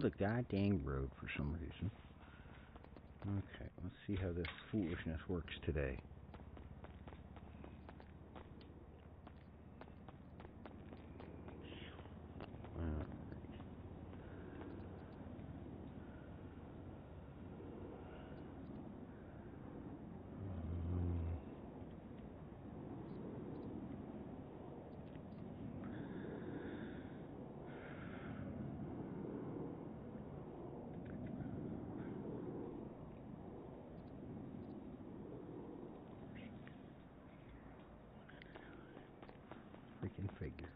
the goddamn road for some reason. Okay, let's see how this foolishness works today. Freaking figure.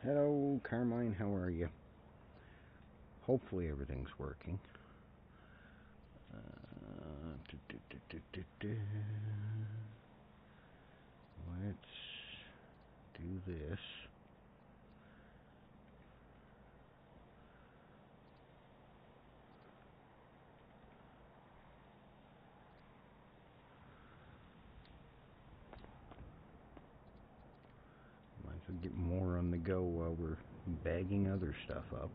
Hello, Carmine, how are you? Hopefully everything's working. Let's do this. Might as well get more on the go while we're bagging other stuff up.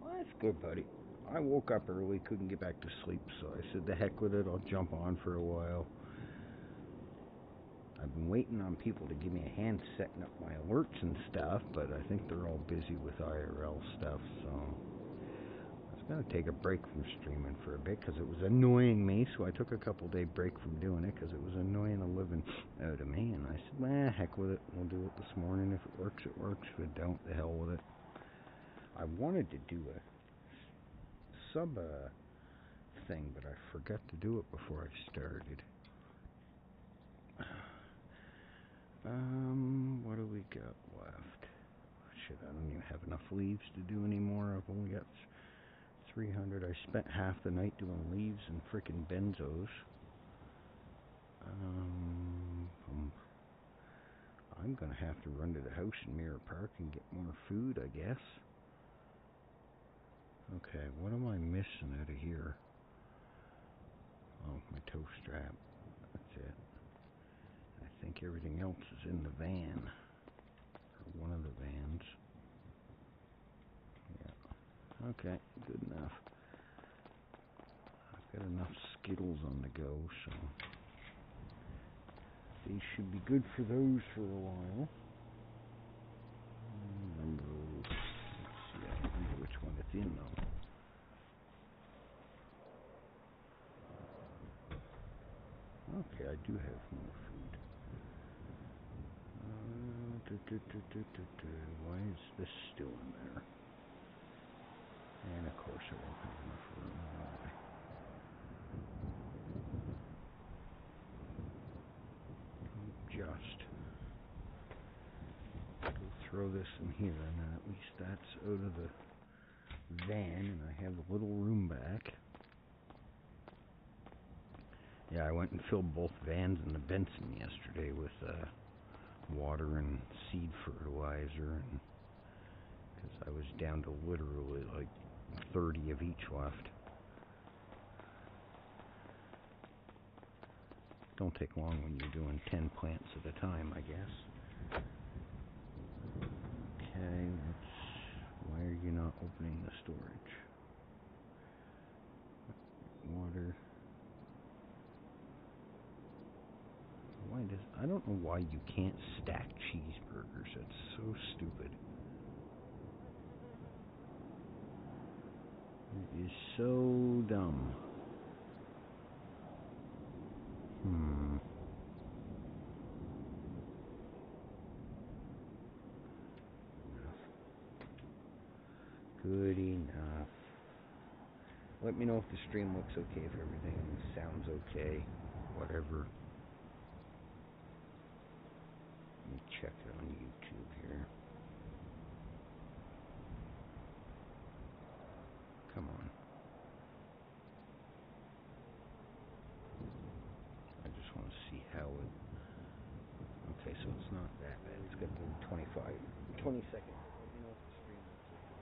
Well, that's good, buddy. I woke up early, couldn't get back to sleep, so I said, the heck with it, I'll jump on for a while. I've been waiting on people to give me a hand setting up my alerts and stuff, but I think they're all busy with IRL stuff, so I was going to take a break from streaming for a bit because it was annoying me, so I took a couple-day break from doing it because it was annoying the living out of me, and I said, well, heck with it, we'll do it this morning. If it works, it works. If it don't, the hell with it. I wanted to do a sub thing, but I forgot to do it before I started. What do we got left? Shit, I don't even have enough leaves to do anymore. I've only got 300. I spent half the night doing leaves and frickin' benzos. I'm gonna have to run to the house in Mirror Park and get more food, I guess. Okay, what am I missing out of here? Oh, my toe strap. That's it. I think everything else is in the van. Or one of the vans. Yeah. Okay, good enough. I've got enough Skittles on the go, so these should be good for those for a while. Let's see, I don't remember which one it's in though. Okay, I do have more food. Why is this still in there? And of course I won't have enough room, will I? Just go throw this in here, and then at least that's out of the van, and I have a little room back. Yeah, I went and filled both vans in the Benson yesterday with water and seed fertilizer, and because I was down to literally like 30 of each left. Don't take long when you're doing 10 plants at a time, I guess. opening the storage. Water. I don't know why you can't stack cheeseburgers. That's so stupid. It is so dumb. Good enough. Let me know if the stream looks okay, if everything sounds okay, whatever. Let me check it on YouTube here. Come on. I just want to see how it... Okay, so it's not that bad. It's got the 20 seconds. Let me know if the stream looks okay.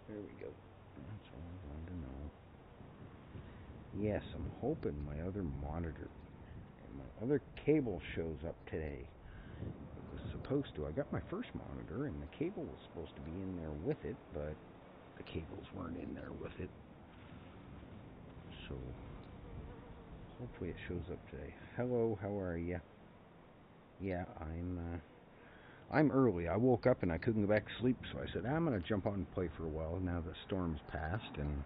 There we go. That's all I wanted to know. Yes, I'm hoping my other monitor and my other cable shows up today. It was supposed to. I got my first monitor and the cable was supposed to be in there with it, but the cables weren't in there with it. So hopefully it shows up today. Hello, how are you? Yeah, I'm early. I woke up and I couldn't go back to sleep, so I said, I'm going to jump on and play for a while. Now the storm's passed, and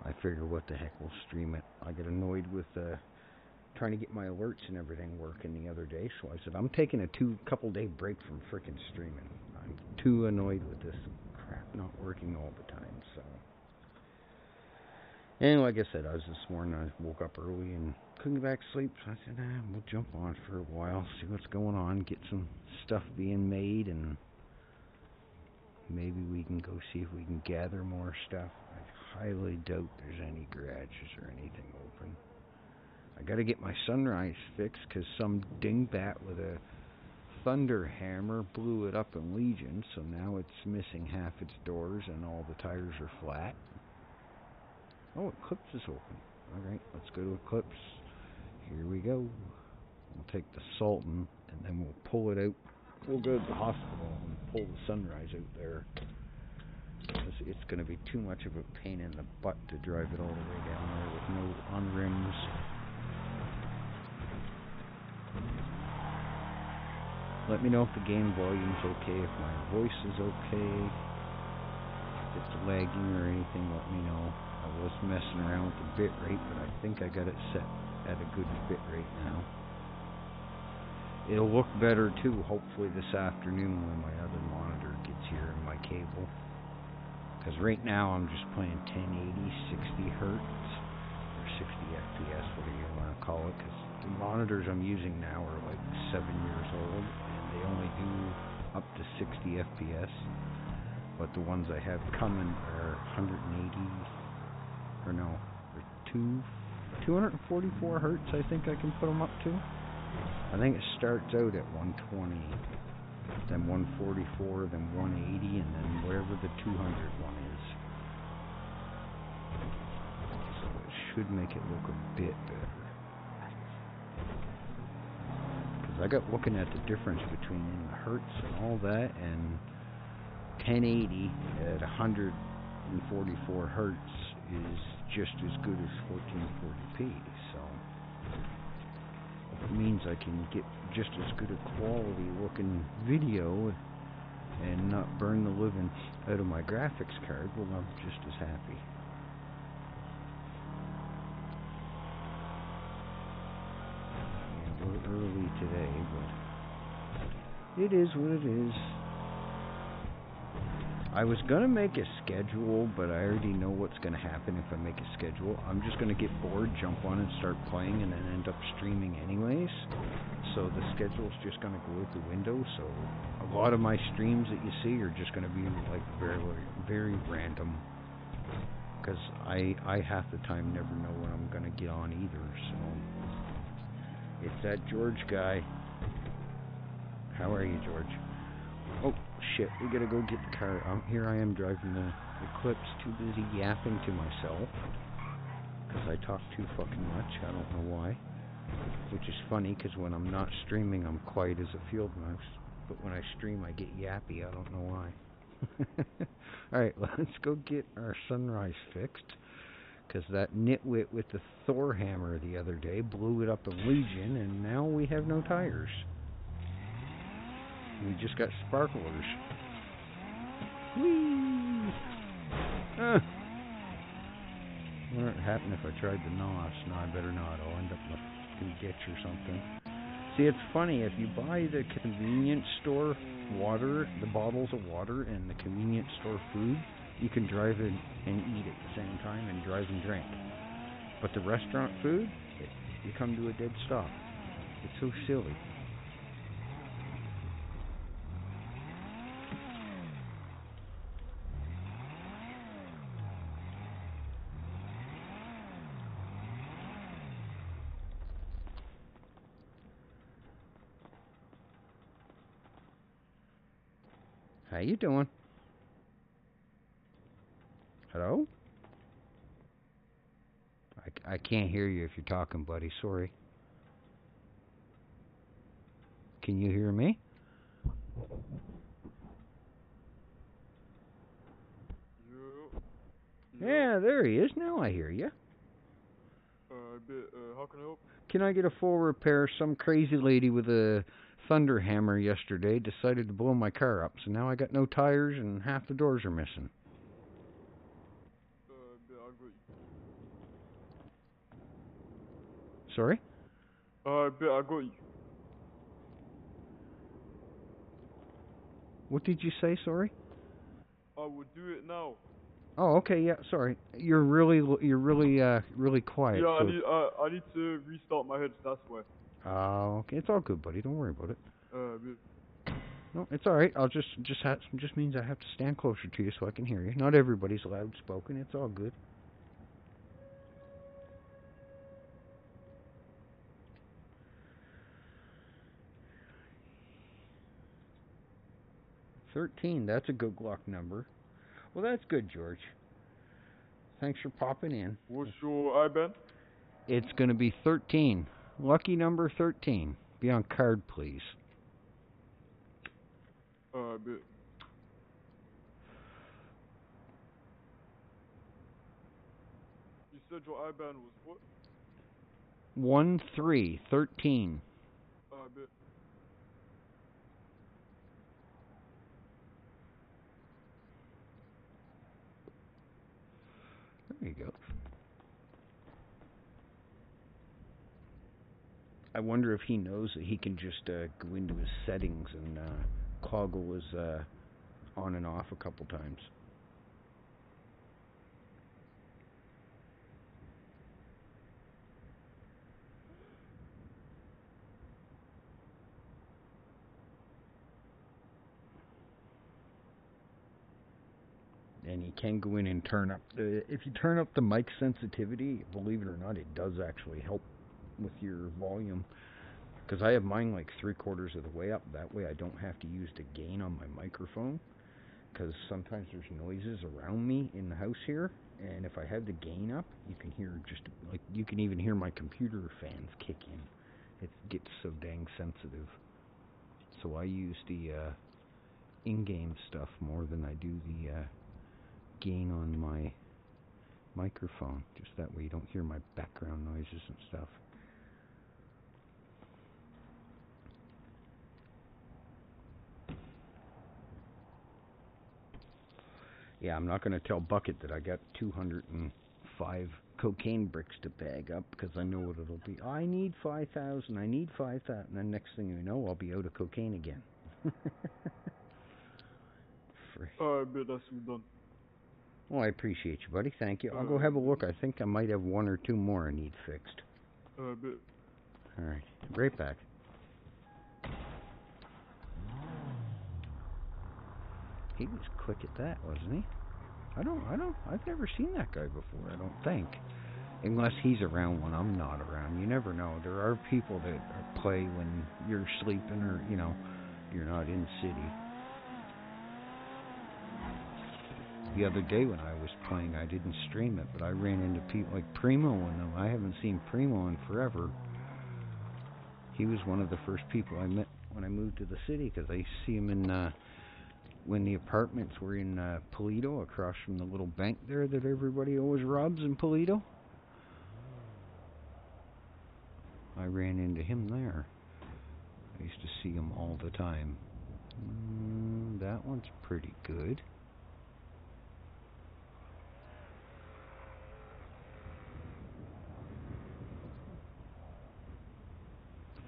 I figure what the heck, we'll stream it. I got annoyed with trying to get my alerts and everything working the other day, so I said, I'm taking a couple day break from frickin' streaming. I'm too annoyed with this crap not working all the time, so... And like I said, this morning, I woke up early and couldn't get back to sleep, so I said, we'll jump on for a while, see what's going on, get some stuff being made, and maybe we can go see if we can gather more stuff. I highly doubt there's any garages or anything open. I gotta get my sunrise fixed, because some dingbat with a thunder hammer blew it up in Legion, so now it's missing half its doors and all the tires are flat. Oh, Eclipse is open. Alright, let's go to Eclipse. Here we go. We'll take the Sultan, and then we'll pull it out. We'll go to the hospital and pull the sunrise out there. It's going to be too much of a pain in the butt to drive it all the way down there with no on-rims. Let me know if the game volume's okay, if my voice is okay. If it's lagging or anything, let me know. I was messing around with the bitrate, but I think I got it set at a good bitrate now. It'll look better too, hopefully this afternoon when my other monitor gets here and my cable. Because right now I'm just playing 1080, 60 hertz, or 60 FPS, whatever you want to call it, because the monitors I'm using now are like 7 years old, and they only do up to 60 FPS. But the ones I have coming are 180, or no, they're 244 hertz, I think I can put them up to. I think it starts out at 120, then 144, then 180, and then whatever the 200 one is. So it should make it look a bit better. Because I got looking at the difference between the hertz and all that, and 1080 at 144 hertz is just as good as 1440p, so it means I can get just as good a quality looking video and not burn the living out of my graphics card. Well, I'm just as happy. Yeah, we're early today, but it is what it is. I was going to make a schedule, but I already know what's going to happen if I make a schedule. I'm just going to get bored, jump on and start playing, and then end up streaming anyways. So the schedule's just going to go out the window. So a lot of my streams that you see are just going to be like very, very random. Because I half the time never know when I'm going to get on either. So it's that George guy. How are you, George? Oh, shit, we gotta go get the car. Here I am driving the Eclipse, too busy yapping to myself. Because I talk too fucking much, I don't know why. Which is funny, because when I'm not streaming, I'm quiet as a field mouse. But when I stream, I get yappy, I don't know why. Alright, let's go get our sunrise fixed. Because that nitwit with the Thor hammer the other day blew it up a Legion, and now we have no tires. We just got sparklers. Whee! What would happen if I tried the NOS? No, I better not. I'll end up in a fucking ditch or something. See, it's funny, if you buy the convenience store water, the bottles of water, and the convenience store food, you can drive in and eat at the same time and drive and drink. But the restaurant food, you come to a dead stop. It's so silly. How you doing? Hello? I can't hear you if you're talking, buddy. Sorry. Can you hear me? Yeah, there he is. Now I hear you. How can I help? Can I get a full repair? Some crazy lady with a thunder hammer yesterday decided to blow my car up, so now I got no tires and half the doors are missing. I got you. Sorry? I got you. What did you say, sorry? I will do it now. Oh, okay, yeah, sorry. You're really quiet. Yeah, so I need to restart my head, that's why. Oh, okay. It's all good, buddy. Don't worry about it. Bit. No, it's all right. I'll just means I have to stand closer to you so I can hear you. Not everybody's loud spoken. It's all good. $13. That's a good luck number. Well, that's good, George. Thanks for popping in. What's your IBAN? It's going to be 13. Lucky number 13. Be on card, please. Bit. You said your IBAN was what? 1313. Bit. There you go. I wonder if he knows that he can just go into his settings and toggle his on and off a couple times. And you can go in and turn up if you turn up the mic sensitivity, believe it or not, it does actually help with your volume. Because I have mine like 3/4 of the way up. That way I don't have to use the gain on my microphone. Because sometimes there's noises around me in the house here. And if I have the gain up, you can hear you can even hear my computer fans kick in. It gets so dang sensitive. So I use the in-game stuff more than I do the gain on my microphone. Just that way you don't hear my background noises and stuff. Yeah, I'm not going to tell Bucket that I got 205 cocaine bricks to bag up because I know what it'll be. I need 5,000. I need 5,000. And then next thing you know, I'll be out of cocaine again. Bit, that's all done. Well, I appreciate you, buddy. Thank you. I'll go have a look. I think I might have 1 or 2 more I need fixed. Bit. All right. Right back. He was quick at that, wasn't he? I've never seen that guy before, I don't think. Unless he's around when I'm not around. You never know. There are people that play when you're sleeping or, you're not in the city. The other day when I was playing, I didn't stream it, but I ran into people like Primo and them. I haven't seen Primo in forever. He was one of the first people I met when I moved to the city because I see him in when the apartments were in Polito, across from the little bank there that everybody always robs in Polito. I ran into him there. I used to see him all the time. That one's pretty good.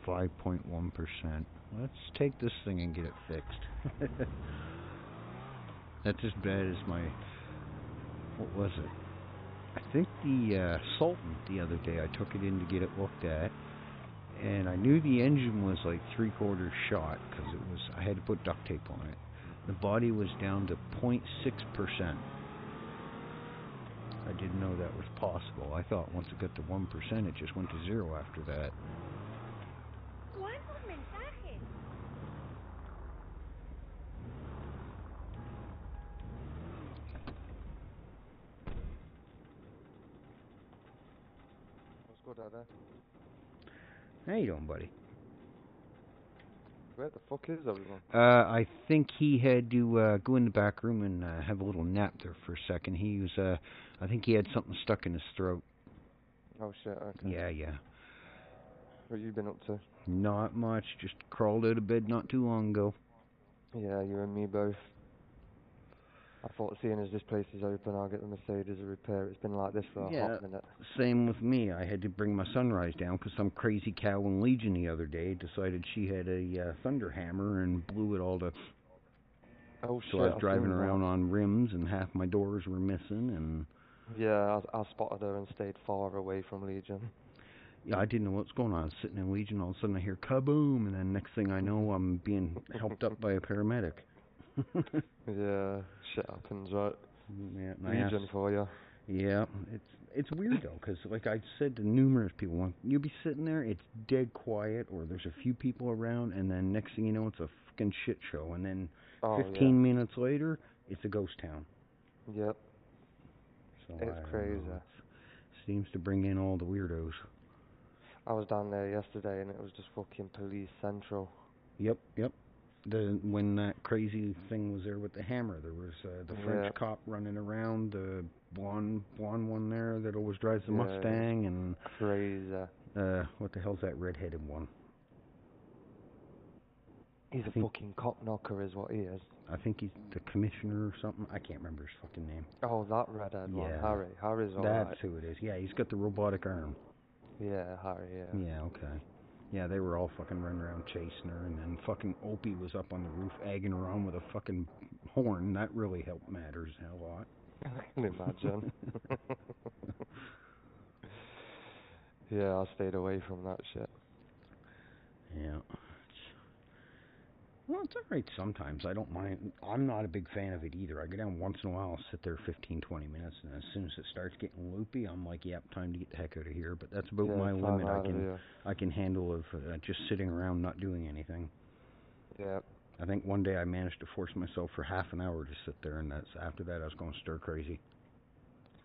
.1%. Let's take this thing and get it fixed. That's as bad as my... What was it? I think the Sultan the other day, I took it in to get it looked at, and I knew the engine was like 3/4 shot because I had to put duct tape on it. The body was down to 0.6%. I didn't know that was possible. I thought once it got to 1%, it just went to 0 after that. What's good, Ada? How you doing, buddy? Where the fuck is everyone? I think he had to go in the back room and have a little nap there for a second. He was, I think he had something stuck in his throat. Oh shit, okay. Yeah. What you been up to? Not much, just crawled out of bed not too long ago. Yeah, you and me both. I thought seeing as this place is open, I'll get the Mercedes a repair. It's been like this for a hot minute. Same with me. I had to bring my Sunrise down because some crazy cow in Legion the other day decided she had a thunder hammer and blew it all to... Oh so shit, I was driving around on rims and half my doors were missing and... Yeah, I spotted her and stayed far away from Legion. Yeah, I didn't know what's going on. I was sitting in Legion, all of a sudden I hear kaboom, and then next thing I know, I'm being helped up by a paramedic. Yeah, shit happens, right? Yeah, Legion for you. Yeah, it's weird though, because like I said to numerous people, you'll be sitting there, it's dead quiet, or there's a few people around, and then next thing you know, it's a fucking shit show, and then 15 minutes later, it's a ghost town. Yep. So it's crazy. Seems to bring in all the weirdos. I was down there yesterday, and it was just fucking police central. Yep. When that crazy thing was there with the hammer, there was the French cop running around, the blonde one there that always drives the Mustang, and crazy. What the hell's that redheaded one? He's a fucking cop knocker, is what he is. I think he's the commissioner or something. I can't remember his fucking name. Oh, that redhead one, Harry. Harry's alright. That's who it is. Yeah, he's got the robotic arm. Yeah, Harry. Yeah. Yeah, okay. Yeah, they were all fucking running around chasing her, and then fucking Opie was up on the roof egging her on with a fucking horn. That really helped matters a lot. I can imagine. Yeah, I stayed away from that shit. Yeah. Well, it's alright sometimes. I don't mind. I'm not a big fan of it either. I go down once in a while, I'll sit there 15, 20 minutes, and as soon as it starts getting loopy, I'm like, yep, time to get the heck out of here. But that's about my limit. I can handle of just sitting around not doing anything. Yeah. I think one day I managed to force myself for half an hour to sit there, and after that I was going stir crazy.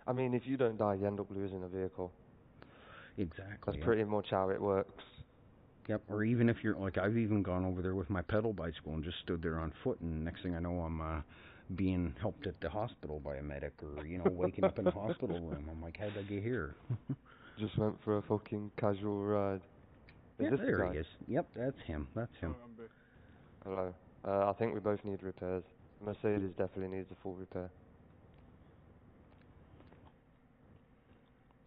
I mean, if you don't die, you end up losing a vehicle. Exactly. That's pretty much how it works. Yep, or even if you're, like, I've even gone over there with my pedal bicycle and just stood there on foot, and next thing I know, I'm being helped at the hospital by a medic, or, waking up in a hospital room. I'm like, how'd I get here? Just went for a fucking casual ride. Is this there the guy? He is. Yep, that's him. Hello. I think we both need repairs. Mercedes definitely needs a full repair.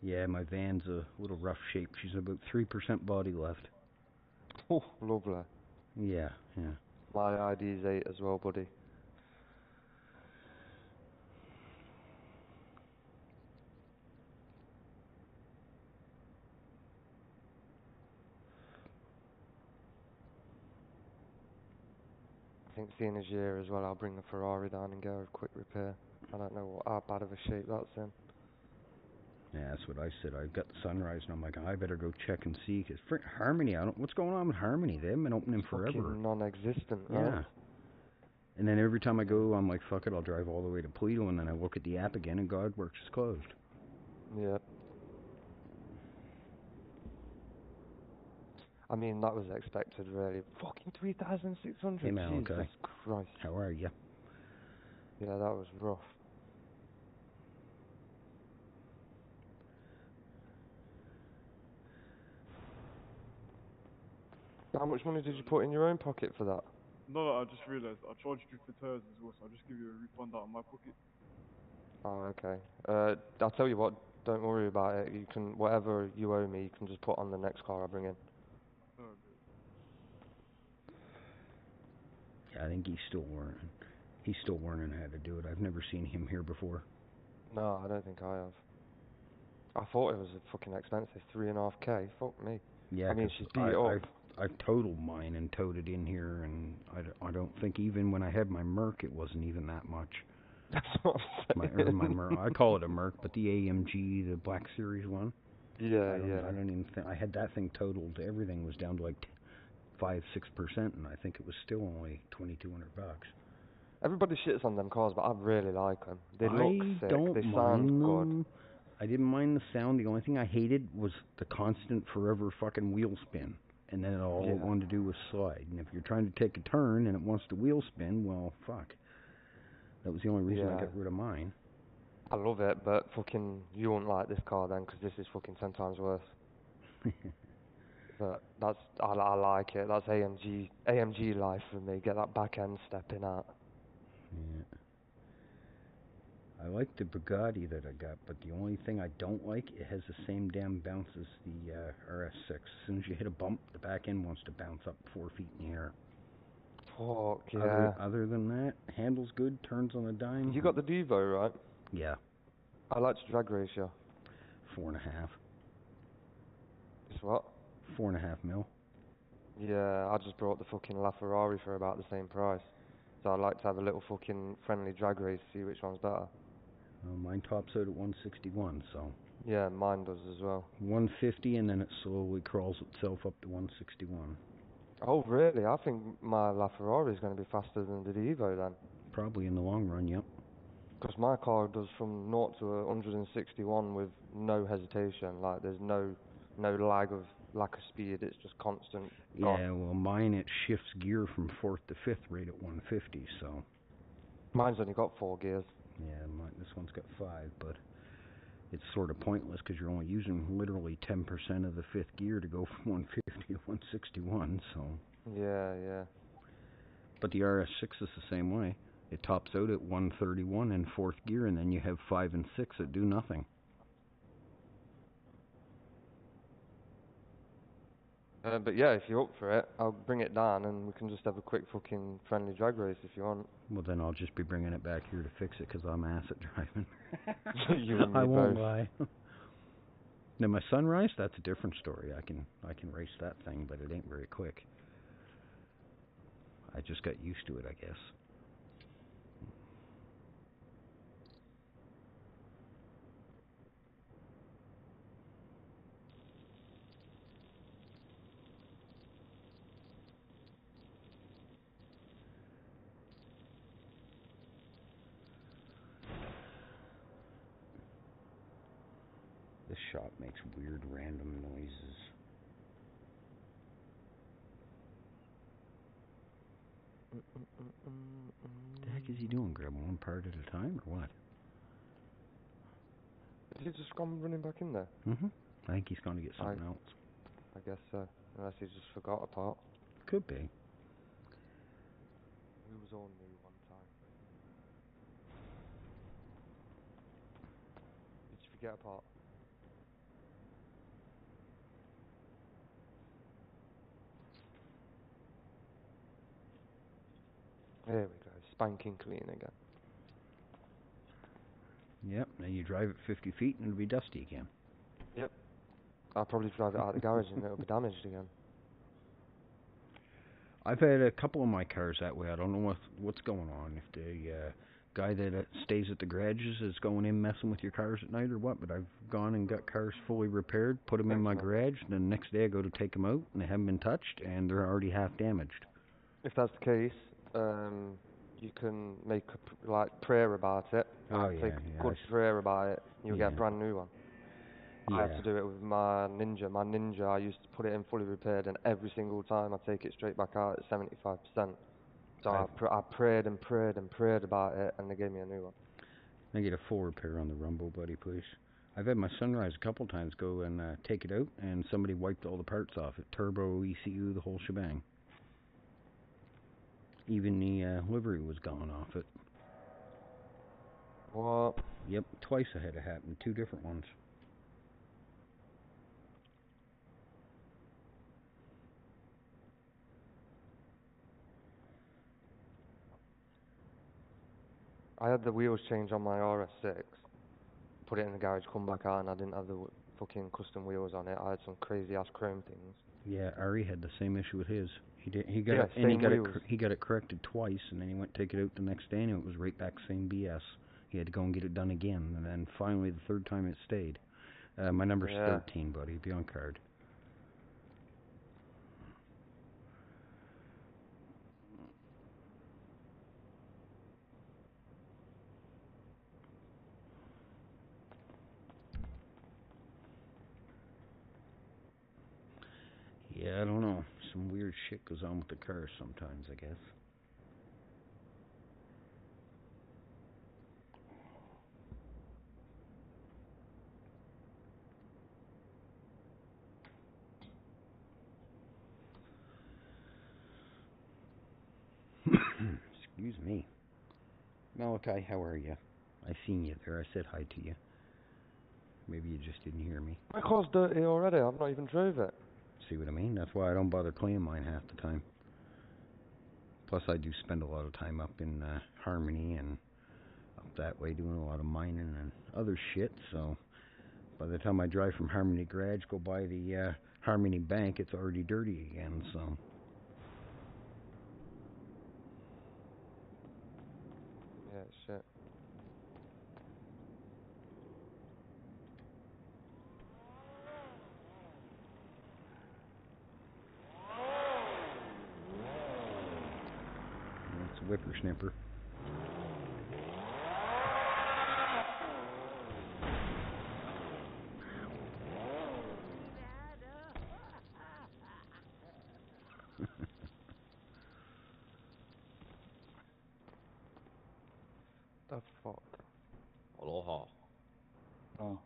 Yeah, my van's a little rough shape. She's about 3% body left. Oh, lovely. Yeah. My ID's 8 as well, buddy. I think seeing as year as well, I'll bring the Ferrari down and give her a quick repair. I don't know how bad of a shape that's in. Yeah, that's what I said. I got the Sunrise, and I'm like, I better go check and see, because Harmony, what's going on with Harmony? They haven't been opening forever. Fucking non-existent, right? Yeah. And then every time I go, I'm like, fuck it, I'll drive all the way to Polito, and then I look at the app again, and God Works is closed. Yeah. I mean, that was expected, really. Fucking 3,600. Hey, Malachi. Jesus Christ. How are you? Yeah, that was rough. How much money did you put in your own pocket for that? No, I just realised I charged you for tires as well, so I'll just give you a refund out of my pocket. Oh, okay. I'll tell you what, don't worry about it. You can, whatever you owe me, you can just put on the next car I bring in. Alright, Yeah, I think he's still learning. He's still learning how to do it. I've never seen him here before. No, I don't think I have. I thought it was a fucking expensive, 3.5K. Fuck me. Yeah, I mean, 'cause she's beat up. I've totaled mine and towed it in here, and I don't think even when I had my Merc, it wasn't even that much. That's what I'm saying. My Merc, I call it a Merc, but the AMG, the Black Series one, Yeah, I yeah. don't even think I had that thing totaled. Everything was down to like 5-6%, and I think it was still only $2,200. Everybody shits on them cars, but I really like them. They look I sick. don't They mind sound good. them. I didn't mind the sound. The only thing I hated was the constant forever fucking wheel spin. And then all it Yeah. wanted to do was slide. And if you're trying to take a turn and it wants to wheel spin, well, fuck. That was the only reason I Yeah. got rid of mine. I love it, but fucking, you won't like this car then, 'cause this is fucking 10 times worse. But that's, I like it. That's AMG life for me. Get that back end stepping out. Yeah. I like the Bugatti that I got, but the only thing I don't like, it has the same damn bounce as the RS6. As soon as you hit a bump, the back end wants to bounce up 4 feet in the air. Fuck yeah. Other than that, handles good, turns on a dime. You got the Devo, right? Yeah, I like to drag race you. 4.5. It's what? 4.5 mil. Yeah, I just brought the fucking LaFerrari for about the same price. So I'd like to have a little fucking friendly drag race, see which one's better. Mine tops out at 161, so Yeah, mine does as well. 150, and then it slowly crawls itself up to 161. Oh really? I think my LaFerrari is going to be faster than the Devo then. Probably in the long run, yep. Because my car does from 0 to 161 with no hesitation. Like there's no lack of speed. It's just constant. Gone. Yeah, well, mine it shifts gear from fourth to fifth right at 150, so Mine's only got 4 gears. yeah, this one's got 5, but it's sort of pointless because you're only using literally 10% of the fifth gear to go from 150 to 161, so. Yeah, yeah. But the RS6 is the same way. It tops out at 131 in fourth gear, and then you have 5 and 6 that do nothing. But yeah, if you're up for it, I'll bring it down and we can just have a quick fucking friendly drag race if you want. Well, then I'll just be bringing it back here to fix it because I'm asset driving. You and me I won't both. lie. Now my Sunrise, that's a different story. I can race that thing, but it ain't very quick. I just got used to it, I guess. This shop makes weird random noises. What the heck is he doing? Grab one part at a time or what? Has he just gone running back in there? I think he's going to get something else. I guess so. Unless he just forgot a part. Could be. We was all new one time. Did you forget a part? There we go. Spanking clean again. Yep, now you drive it 50 feet and it'll be dusty again. Yep. I'll probably drive it out of the garage and it'll be damaged again. I've had a couple of my cars that way. I don't know what's going on. If the guy that stays at the garages is going in messing with your cars at night or what, but I've gone and got cars fully repaired, put them in my garage, and then the next day I go to take them out and they haven't been touched and they're already half damaged. If that's the case, you can make a prayer about it. Take a good prayer about it. You'll get a brand new one. Yeah. I have to do it with my Ninja. My Ninja, I used to put it in fully repaired, and every single time I take it straight back out at 75%. So I prayed and prayed and prayed about it, and they gave me a new one. I get a full repair on the Rumble, buddy, please. I've had my Sunrise a couple times go and take it out, and somebody wiped all the parts off it. Turbo, ECU, the whole shebang. Even the livery was gone off it. What? Yep, twice I had it happen, 2 different ones. I had the wheels changed on my RS6. Put it in the garage, come back out, and I didn't have the fucking custom wheels on it. I had some crazy ass chrome things. Yeah, Ari had the same issue with his. He got it corrected twice, and then he went to take it out the next day, and it was right back same BS. He had to go and get it done again, and then finally the third time it stayed. My number's 13, buddy. Be on card. Yeah, I don't know. Some weird shit goes on with the car sometimes, I guess. Excuse me. Malachi, how are you? I seen you there. I said hi to you. Maybe you just didn't hear me. My car's dirty already. I've not even drove it. See what I mean? That's why I don't bother cleaning mine half the time. Plus, I do spend a lot of time up in Harmony and up that way doing a lot of mining and other shit, so by the time I drive from Harmony Garage, go by the Harmony Bank, it's already dirty again, so... Yeah, shit. It's a whippersnapper. The fuck? Aloha. Oh.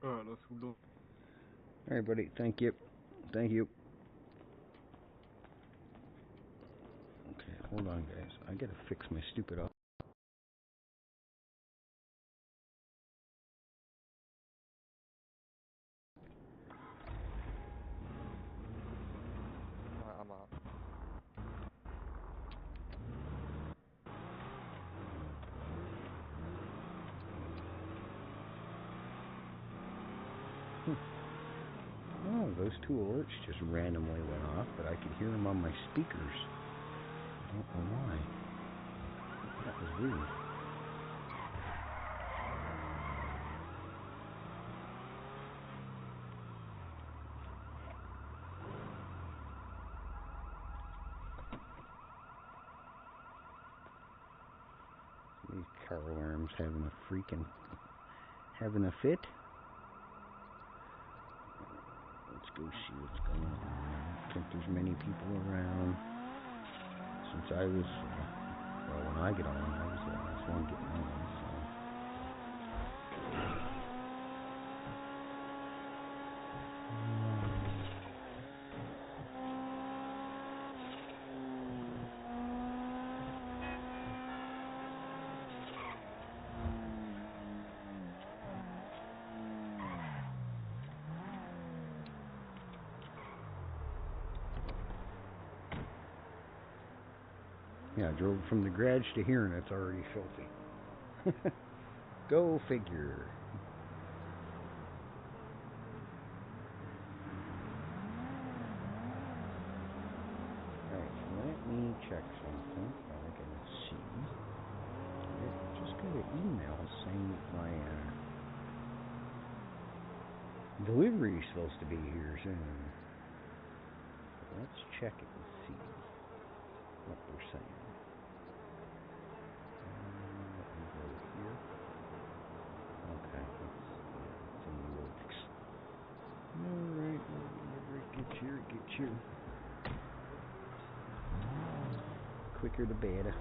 Alright, that's all done. Alright, buddy. Thank you. Thank you. Okay, hold on, guys. I gotta fix my stupid up. Right, I'm out. Oh, those 2 alerts just randomly went off, but I could hear them on my speakers. I don't know why. That was weird. These car alarms having a fit. Let's go see what's going on. I don't think there's many people around. Since I was, well, when I get on, I was the last one getting on, so. Yeah, I drove from the garage to here and it's already filthy. Go figure. Alright, let me check something. I can see. I just got an email saying that my delivery is supposed to be here soon. Let's check it and see what they're saying. Let me go here. Okay, it's in the works. Alright, whenever it gets here, it gets here. Quicker the better.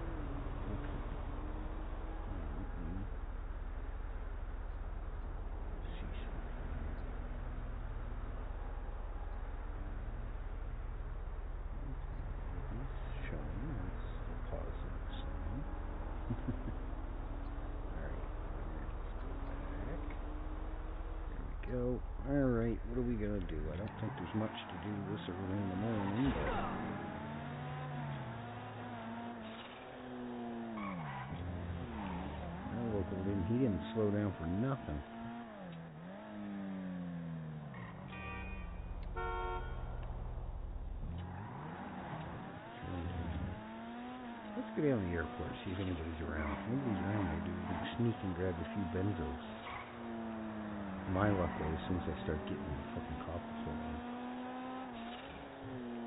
Go. Alright, what are we gonna do? I don't think there's much to do this early in the morning, but my local he didn't slow down for nothing. Let's go down to the airport, see if anybody's around. If nobody's around, maybe we can sneak and grab a few benzos. My luck though, as soon as I start getting the fucking cops flowing.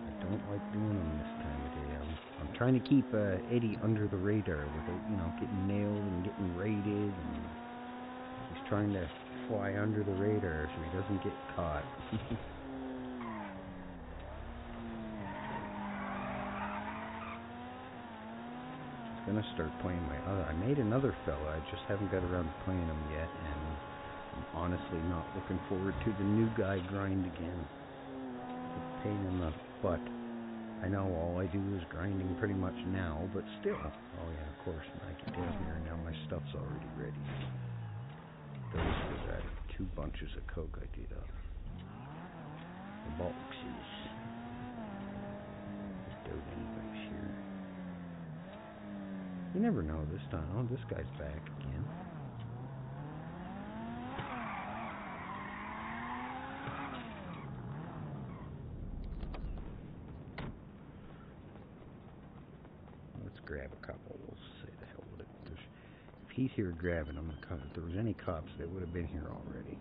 I don't like doing them this time of day. I'm trying to keep Eddie under the radar without, getting nailed and getting raided. And he's trying to fly under the radar so he doesn't get caught. I'm gonna start playing my other. I made another fella. I just haven't got around to playing him yet, and I'm honestly not looking forward to the new guy grind again. It's a pain in the butt. I know all I do is grinding pretty much now, but still. Oh yeah, of course, when I get down here, now my stuff's already ready. Those were the 2 bunches of coke I did up. The boxes. Just doubt anybody's here. You never know this time. Oh, this guy's back again. Grab a couple. We'll say the hell with it. If he's here grabbing them, if there was any cops, they would have been here already.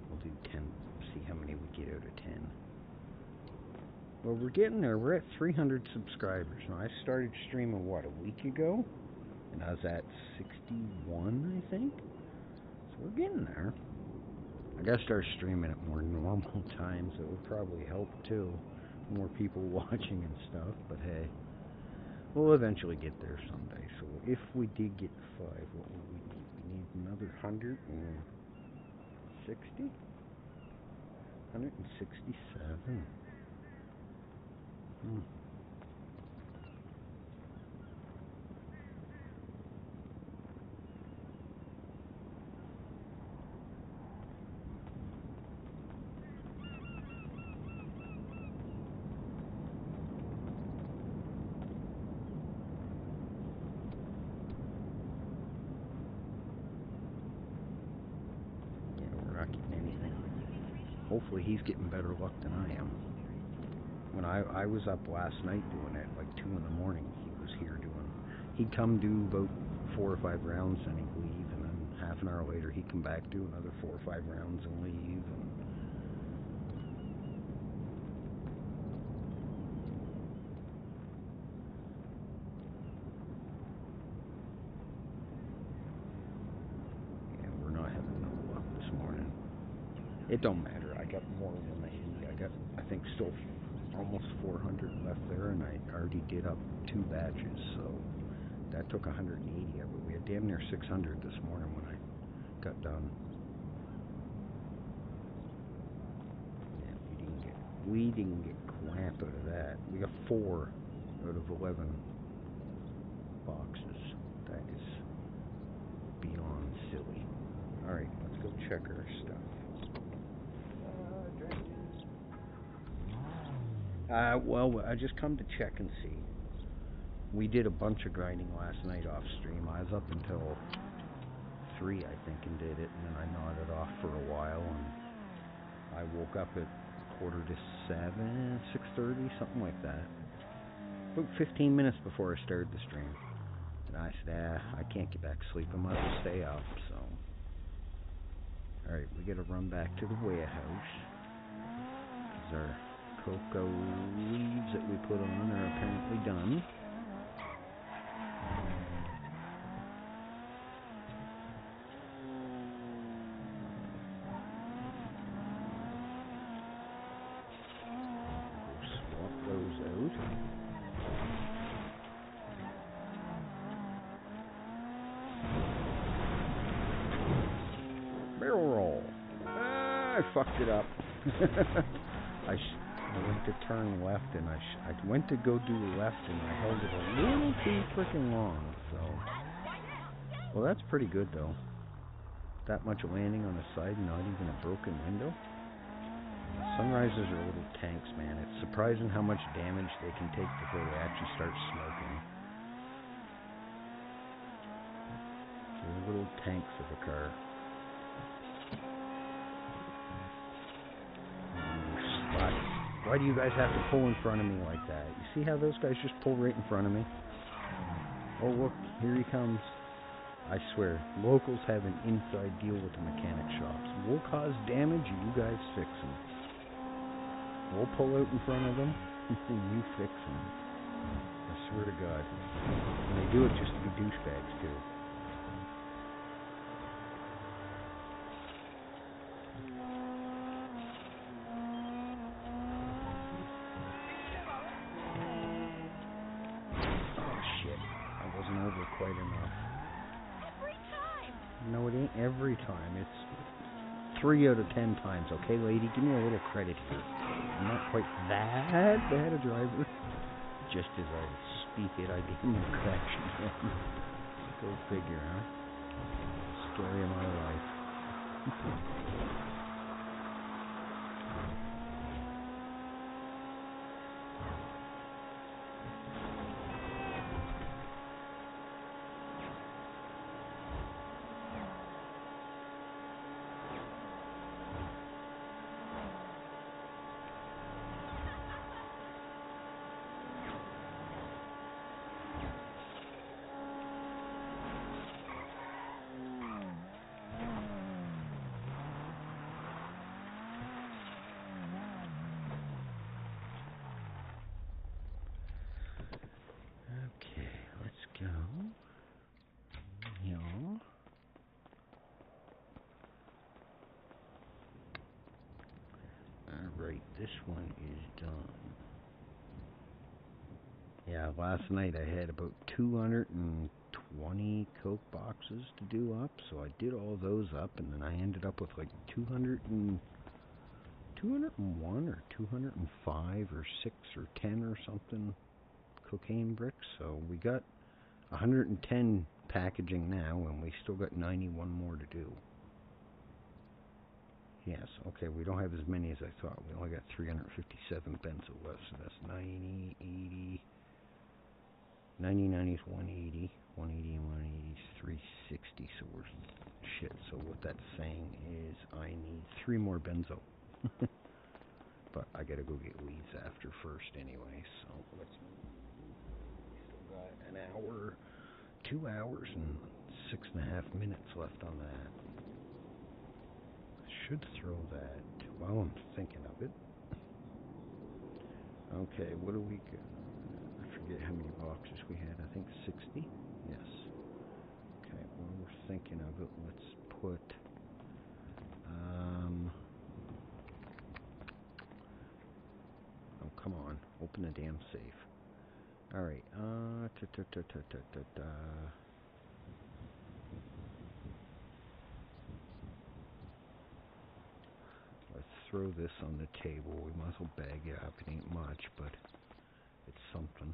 We'll do 10. See how many we get out of 10. Well, we're getting there. We're at 300 subscribers. Now, I started streaming, a week ago? And I was at 61, I think? So we're getting there. I gotta start streaming at more normal times. It would probably help, too. More people watching and stuff, but hey. We'll eventually get there someday. So if we did get 5, what would we need? We need another 160? 167. Hopefully he's getting better luck than I am. When I was up last night doing it, like 2 in the morning, he was here doing. He'd come do about 4 or 5 rounds, and he'd leave, and then half an hour later he'd come back, do another 4 or 5 rounds, and leave. And we're not having no luck this morning. It don't matter. I got more than 80. I got, I think, still almost 400 left there, and I already did up 2 batches, so that took 180 of it. We had damn near 600 this morning when I got done. Yeah, we didn't get crap out of that. We got 4 out of 11 boxes. That is beyond silly. Alright, let's go check our stuff. Well, I just come to check and see. we did a bunch of grinding last night off stream. I was up until 3, I think, and did it, and then I nodded off for a while, and I woke up at 6:45, 6:30, something like that. About 15 minutes before I started the stream. And I said, I can't get back to sleep. I might as well stay up, so. Alright, we gotta run back to the warehouse. Because our cocoa leaves that we put on are apparently done. Swap those out. Barrel roll. I fucked it up. I went to turn left, and I went to go do the left, and I held it a little too freaking long. So, well, that's pretty good though. That much landing on the side, not even a broken window. Sunrises are little tanks, man. It's surprising how much damage they can take before they actually start smoking. They're little tanks of a car. Why do you guys have to pull in front of me like that? You see how those guys just pull right in front of me? Oh, look, here he comes. I swear, locals have an inside deal with the mechanic shops. We'll cause damage, you guys fix them. We'll pull out in front of them, and you fix them. I swear to God. And they do it just to be douchebags, too. Quite enough. Every time. No, it ain't every time. It's 3 out of 10 times. Okay, lady, give me a little credit here. I'm not quite that bad a driver. Just as I speak it, I get in the crash again. Go figure, huh? Story of my life. Alright, this one is done. Yeah, last night I had about 220 Coke boxes to do up, so I did all those up, and then I ended up with like 201 or 205 or 6 or 10 or something cocaine bricks, so we got 110 packaging now, and we still got 91 more to do. Yes, okay, we don't have as many as I thought. We only got 357 benzo left, so that's 90, 80, 90 is 180, 180 and 180 is 360, so we're shit. So what that's saying is I need 3 more benzo. But I gotta go get weeds after first anyway, so let's... We still got an hour, 2 hours and 6.5 minutes left on that. Should throw that while I'm thinking of it. Okay, what do we got? I forget how many boxes we had. I think 60? Yes. Okay, while we're thinking of it, let's put oh, come on. Open the damn safe. Alright, let's throw this on the table. We might as well bag it up. It ain't much, but it's something.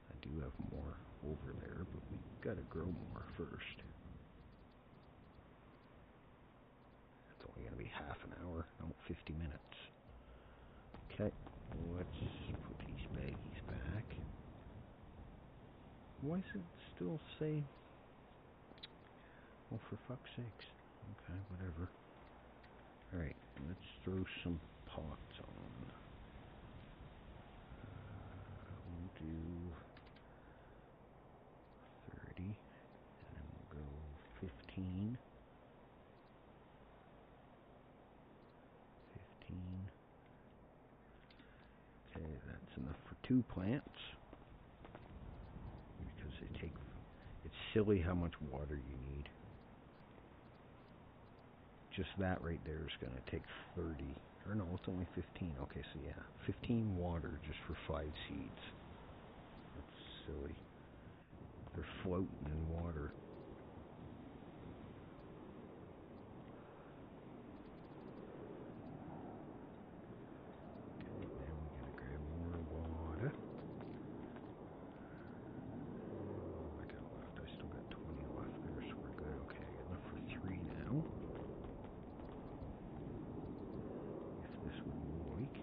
I do have more over there, but we gotta grow more first. It's only gonna be half an hour, no, 50 minutes. Okay, let's put these baggies back. Why does it still say... Oh, for fuck's sakes. Okay, whatever. Alright, let's throw some pots on. We'll do 30, and then we'll go 15. 15. Okay, that's enough for 2 plants. Because they take... It's silly how much water you need. Just that right there is going to take 30. Or no, it's only 15. Okay, so yeah, 15 water just for 5 seeds. That's silly. They're floating in water. Okay, now we gotta grab more water. What have I got left? I still got 20 left there, so we're good. Okay, I got enough for 3 now. If this would work.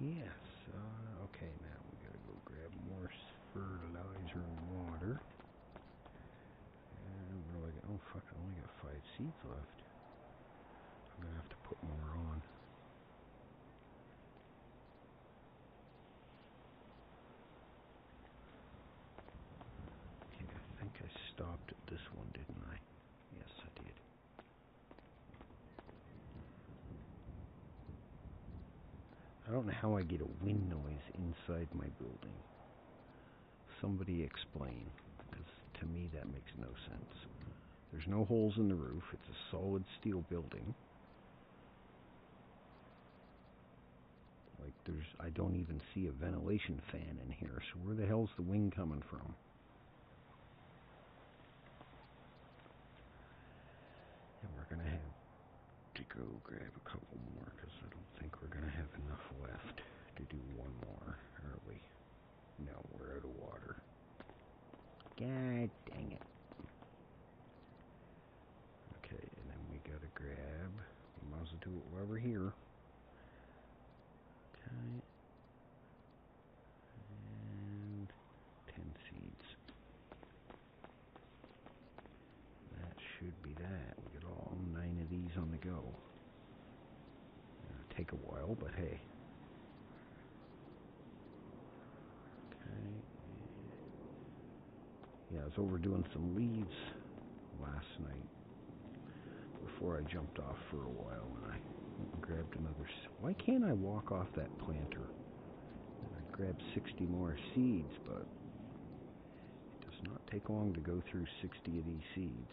Yes, okay, now we gotta go grab more fertilizer and water. And what do I got? Oh, fuck, I only got 5 seeds left. I'm gonna have to put more on. Okay, I think I stopped at this one, didn't I? Yes, I did. I don't know how I get a wind noise inside my building. Somebody explain, because to me that makes no sense. There's no holes in the roof. It's a solid steel building. Like I don't even see a ventilation fan in here, so where the hell's the wind coming from? And we're gonna have to go grab a couple more, because I don't think we're gonna have enough left to do one more, are we? No, we're out of water. God dang it. Okay, and then we gotta grab, we might as well do it while we're here. Okay. And 10 seeds. That should be that. We got all 9 of these on the go. It'll take a while, but hey. Okay. Yeah, I was over doing some leaves last night before I jumped off for a while, and I went and grabbed another. Why can't I walk off that planter? And I grabbed 60 more seeds, but it does not take long to go through 60 of these seeds.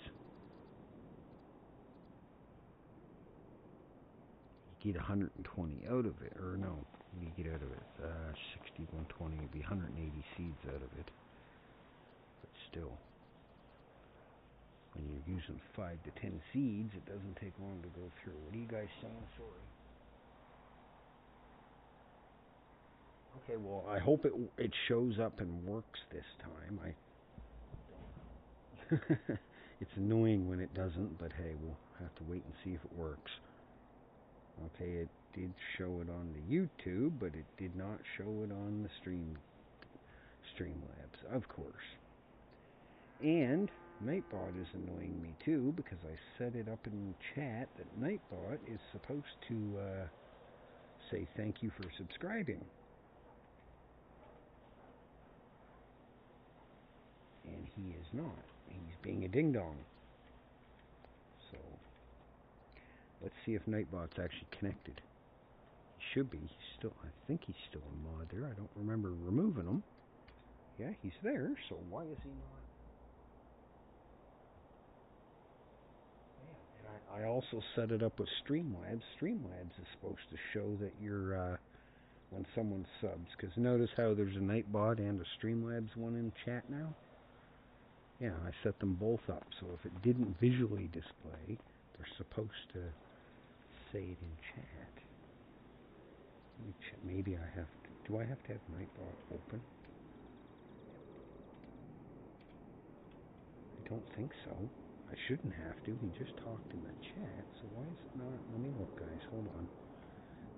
You get 120 out of it, or no, what do you get out of it? 60, 120, it'd be 180 seeds out of it. But still, when you're using 5 to 10 seeds, it doesn't take long to go through. What are you guys saying? Sorry. Okay, well, I hope it shows up and works this time. It's annoying when it doesn't, but hey, we'll have to wait and see if it works. Okay, it did show it on the YouTube, but it did not show it on the Streamlabs, of course. And Nightbot is annoying me too, because I set it up in chat that Nightbot is supposed to say thank you for subscribing. And he is not. He's being a ding-dong. So, let's see if Nightbot's actually connected. He should be. I think he's still a mod there. I don't remember removing him. Yeah, he's there, so why is he not? Yeah, and I also set it up with Streamlabs. Streamlabs is supposed to show that you're, when someone subs. Because notice how there's a Nightbot and a Streamlabs one in chat now? Yeah, I set them both up, so if it didn't visually display, they're supposed to say it in chat. Let me check. Maybe I have to. Do I have to have Nightbot open? I don't think so. I shouldn't have to. He just talked in the chat, so why is it not? Let me look, guys. Hold on.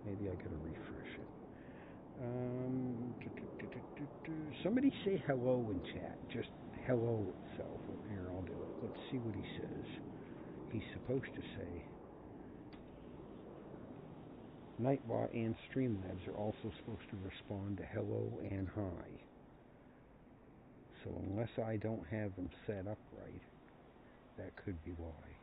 Maybe I gotta refresh it. Somebody say hello in chat. Just hello itself. Here, I'll do it. Let's see what he says. He's supposed to say Nightbot and Streamlabs are also supposed to respond to hello and hi. So unless I don't have them set up right, that could be why.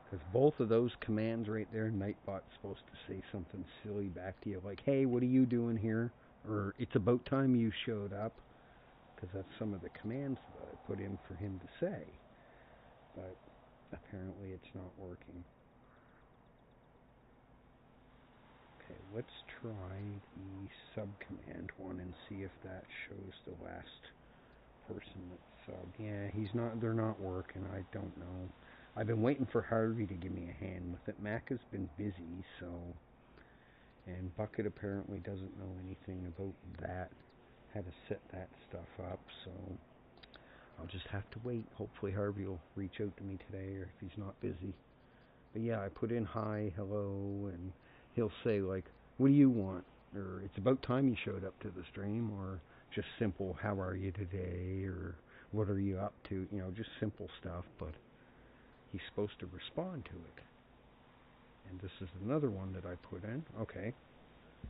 Because both of those commands right there, Nightbot's supposed to say something silly back to you, like, hey, what are you doing here? Or, it's about time you showed up. Because that's some of the commands that I put in for him to say. But apparently it's not working. Okay, let's try the subcommand one and see if that shows the last person that subbed. Yeah, they're not working. I don't know. I've been waiting for Harvey to give me a hand with it. Mac has been busy, so... And Bucket apparently doesn't know anything about that, how to set that stuff up, so... I'll just have to wait. Hopefully Harvey will reach out to me today, or if he's not busy. But yeah, I put in hi, hello, and he'll say, like, what do you want? Or, it's about time you showed up to the stream, or just simple, how are you today, or what are you up to? You know, just simple stuff, but... He's supposed to respond to it. And this is another one that I put in. Okay.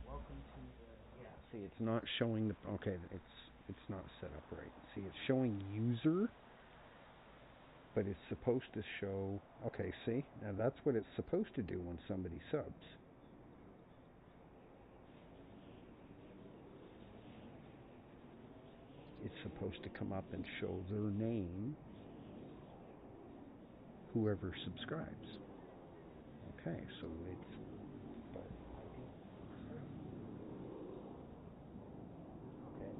Welcome to the... Yeah, see, it's not showing the... Okay, it's not set up right. See, it's showing user, but it's supposed to show... Okay, see? Now that's what it's supposed to do when somebody subs. It's supposed to come up and show their name, whoever subscribes. Okay, so it's... Okay,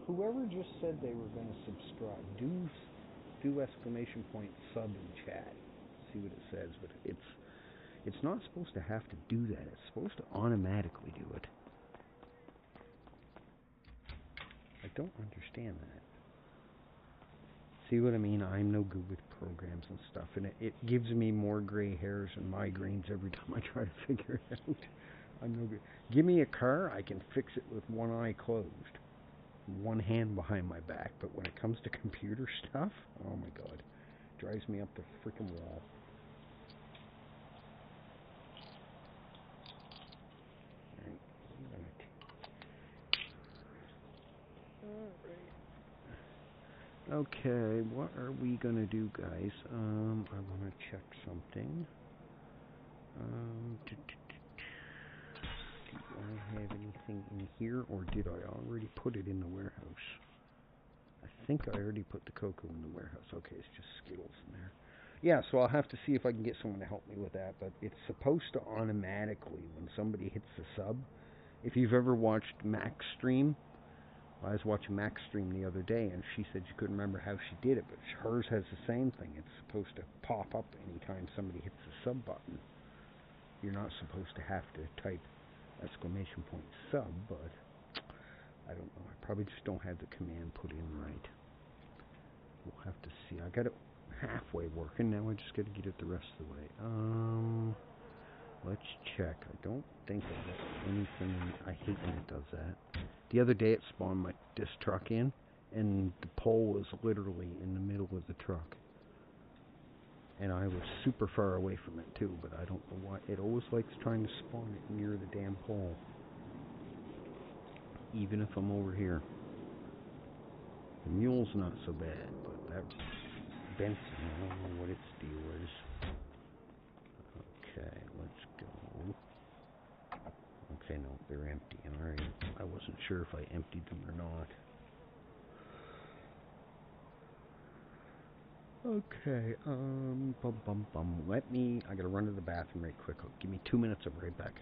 whoever just said they were going to subscribe, do exclamation point sub in chat. See what it says, but it's not supposed to have to do that. It's supposed to automatically do it. I don't understand that. See what I mean? I'm no good with programs and stuff, and it gives me more gray hairs and migraines every time I try to figure it out. I'm no good. Give me a car, I can fix it with one eye closed, one hand behind my back, but when it comes to computer stuff, oh my god, it drives me up the freaking wall. Alright, okay, what are we gonna do, guys? I wanna check something. Do I have anything in here, or did I already put it in the warehouse? I think I already put the cocoa in the warehouse. Okay, it's just Skittles in there. Yeah, so I'll have to see if I can get someone to help me with that, but it's supposed to automatically, when somebody hits the sub, if you've ever watched Max stream, I was watching Max stream the other day, and she said she couldn't remember how she did it, but hers has the same thing. It's supposed to pop up anytime somebody hits the sub button. You're not supposed to have to type exclamation point sub, but I don't know. I probably just don't have the command put in right. We'll have to see. I got it halfway working. Now I just got to get it the rest of the way. Let's check. I don't think I got anything. I hate when it does that. The other day it spawned this truck in, and the pole was literally in the middle of the truck. And I was super far away from it too, but I don't know why. It always likes trying to spawn it near the damn pole. Even if I'm over here. The mule's not so bad, but that Benson, I don't know what its deal is. Okay, let's go. Okay, no, they're empty. Alright, I wasn't sure if I emptied them or not. Okay, I gotta run to the bathroom right quick. Give me 2 minutes, I'll be right back.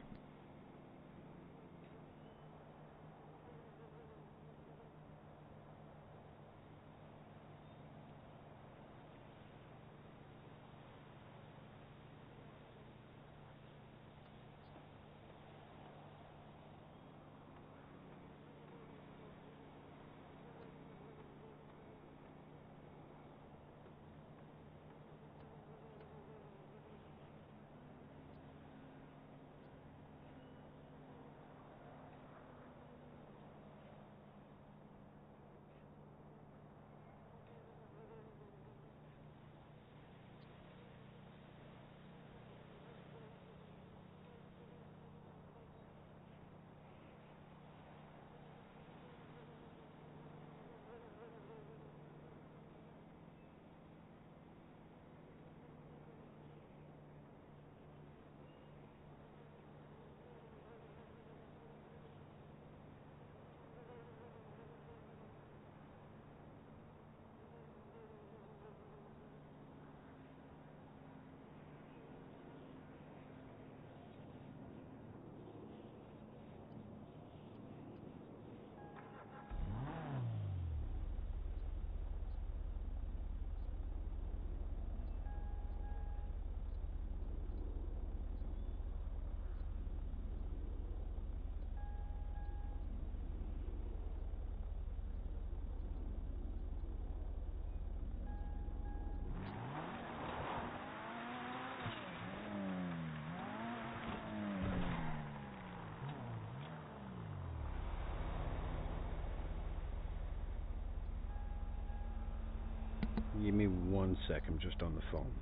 Give me 1 sec, I'm just on the phone.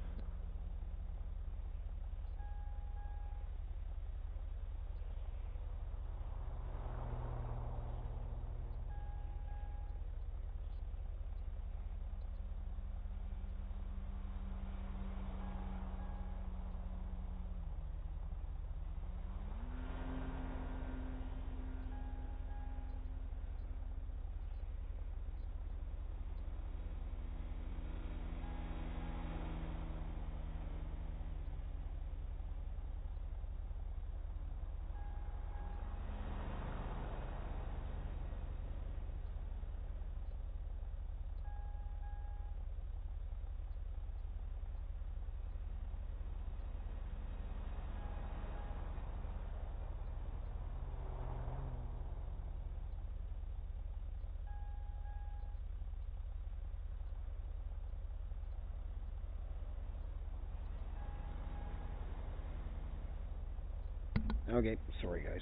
Okay, sorry guys.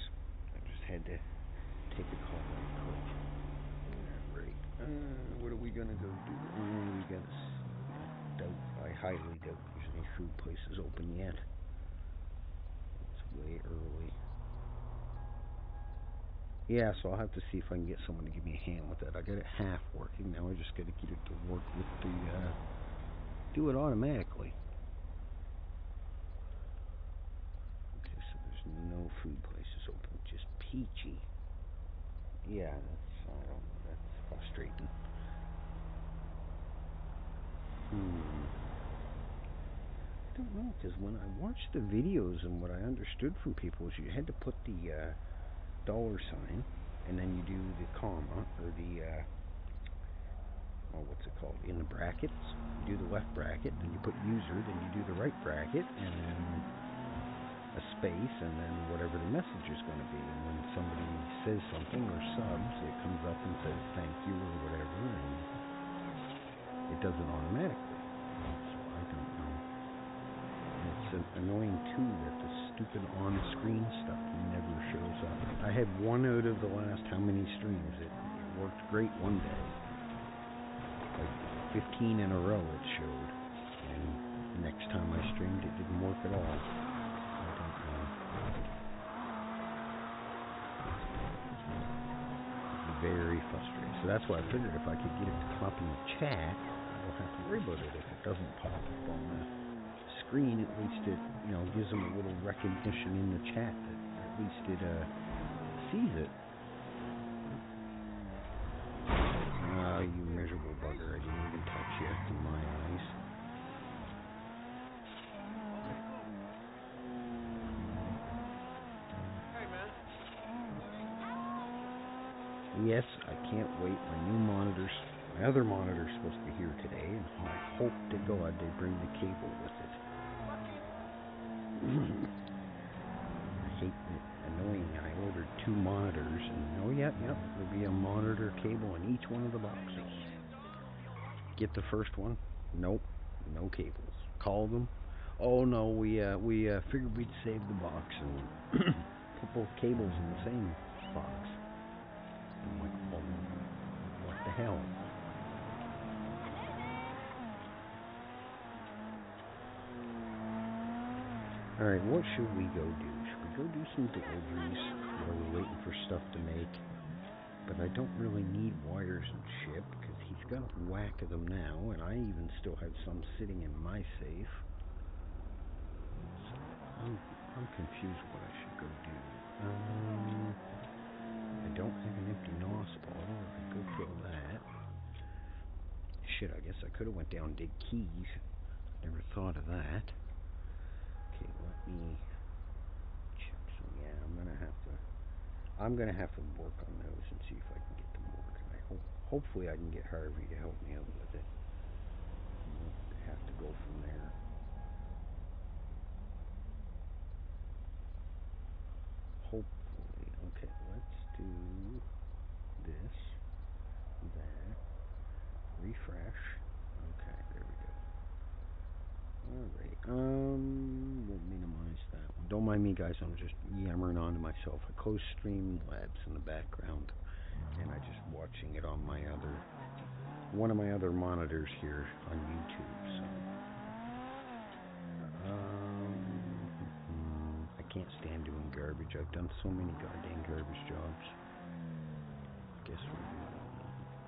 I just had to take a call right quick. Alright. What are we gonna go do? We gotta I highly doubt there's any food places open yet. It's way early. Yeah, so I'll have to see if I can get someone to give me a hand with that. I got it half working, now I just gotta get it to work with the, do it automatically. Okay, so there's no food places open, just peachy. Yeah, that's frustrating. I don't know, because when I watched the videos and what I understood from people is you had to put the $sign and then you do the comma or the what's it called, in the brackets. You do the left bracket, then you put user, then you do the right bracket, and then a space, and then whatever the message is going to be. And when somebody says something or subs, it comes up and says thank you or whatever, and it does it automatically. So I don't know. And it's annoying too that the stupid on-screen stuff never shows up. I had 1 out of the last how many streams. It worked great one day. Like 15 in a row it showed. And next time I streamed it didn't work at all. I don't know. It's very frustrating. So that's why I figured if I could get it to come up in the chat, I don't have to worry about it if it doesn't pop up on the screen. At least it, gives them a little recognition in the chat that at least it sees it. You miserable bugger, I didn't even touch you in my eyes. Hey, man. Yes, I can't wait. My other monitor's supposed to be here today, and I hope to God they bring the cable with it. I hate it. Annoying. I ordered 2 monitors, and there'll be a monitor cable in each one of the boxes. Get the first one? Nope, no cables. Call them. Oh no, we figured we'd save the box and put both cables in the same box. I'm like, well, what the hell? Alright, what should we go do? Should we go do some deliveries while we're waiting for stuff to make? But I don't really need wires and shit because he's got a whack of them now, and I even still have some sitting in my safe. So I'm confused what I should go do. I don't have an empty NOS bottle. I could go fill that. Shit, I guess I could have went down and did keys. Never thought of that. Okay, let me check some. Yeah, I'm gonna have to work on those and see if I can get them working. Hopefully I can get Harvey to help me out with it. We'll have to go from there. Hopefully. Okay, let's do this, that, refresh. Okay, there we go. Alright, we'll minimize that one. Don't mind me, guys, I'm just yammering on to myself. I closed Streamlabs in the background, and I'm just watching it on my other one of my other monitors here on YouTube. So I can't stand doing garbage. I've done so many goddamn garbage jobs. Guess we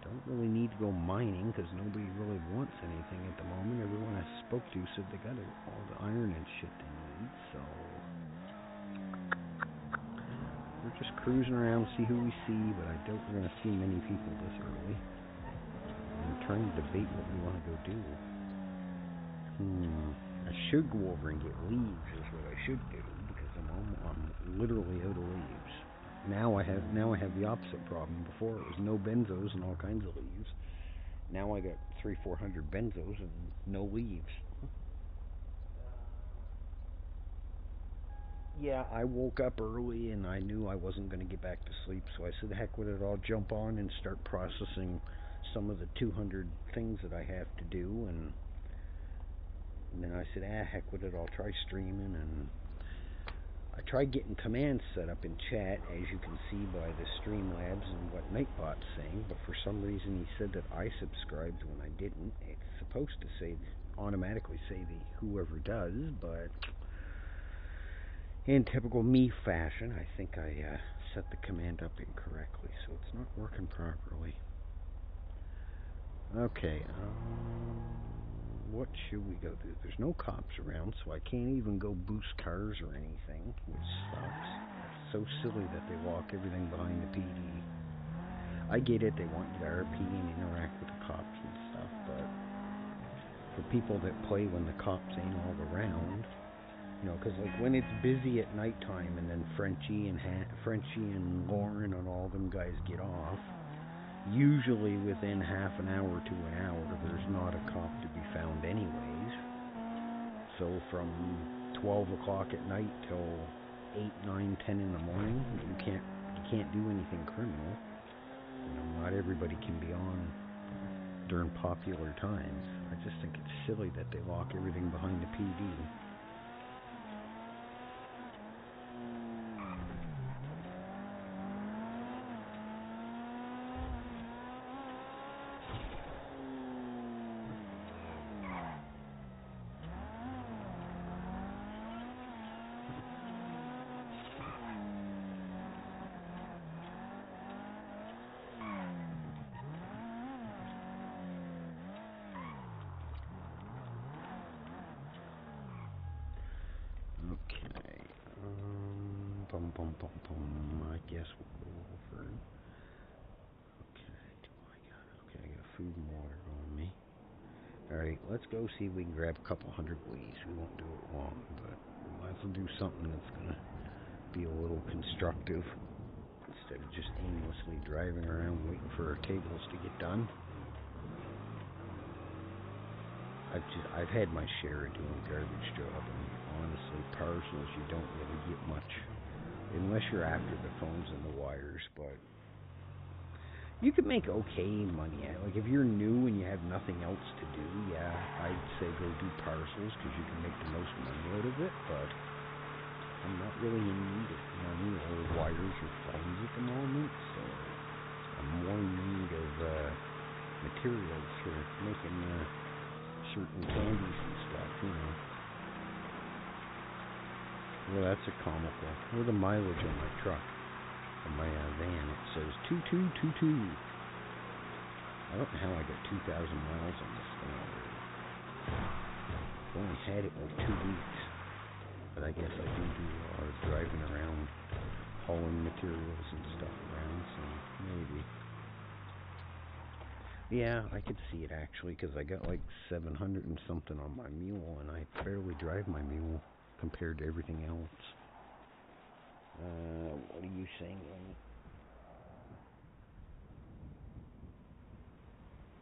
don't really need to go mining because nobody really wants anything at the moment. Everyone I spoke to said they got all the iron and shit they need. So we're just cruising around, see who we see, but I doubt we're going to see many people this early. I'm trying to debate what we want to go do. I should go over and get leaves is what I should do because I'm literally out of leaves. Now I have the opposite problem. Before it was no benzos and all kinds of leaves. Now I got 300-400 benzos and no leaves. Yeah, I woke up early and I knew I wasn't going to get back to sleep, so I said, heck with it, I'll jump on and start processing some of the 200 things that I have to do, and then I said, heck with it, I'll try streaming, and I tried getting commands set up in chat, as you can see by the Streamlabs and what Nightbot's saying, but for some reason he said that I subscribed when I didn't. It's supposed to say, automatically say the whoever does, but in typical me fashion, I think I set the command up incorrectly, so it's not working properly. Okay, what should we go do? There's no cops around, so I can't even go boost cars or anything, which sucks. It's so silly that they lock everything behind the PD. I get it, they want you to RP and interact with the cops and stuff, but for people that play when the cops ain't all around, you know, because like when it's busy at nighttime and then Frenchie and Lauren and all them guys get off, usually within half an hour to an hour, there's not a cop to be found anyways. So from 12 o'clock at night till 8, 9, 10 in the morning, you can't do anything criminal. You know, not everybody can be on during popular times. I just think it's silly that they lock everything behind the PD. Okay, I guess we'll go over. Okay, I got food and water on me. Alright, let's go see if we can grab a couple hundred leaves. We won't do it long, but we might as well do something that's gonna be a little constructive instead of just aimlessly driving around waiting for our tables to get done. I've had my share of doing garbage job, and honestly, parcels you don't really get much unless you're after the phones and the wires, but you can make okay money. Like if you're new and you have nothing else to do, yeah, I'd say go do parcels because you can make the most money out of it, but I'm not really in need of money or wires or phones at the moment, so I'm more in need of materials for making certain candies and stuff, you know. Well, that's a comical. Look at the mileage on my truck, on my van. It says 2222. I don't know how I got 2,000 miles on this thing already. I've only had it like 2 weeks, but I guess I do a lot of driving around, hauling materials and stuff around, so maybe. Yeah, I could see it actually, because I got like 700 and something on my mule, and I barely drive my mule compared to everything else. What are you saying, Lenny?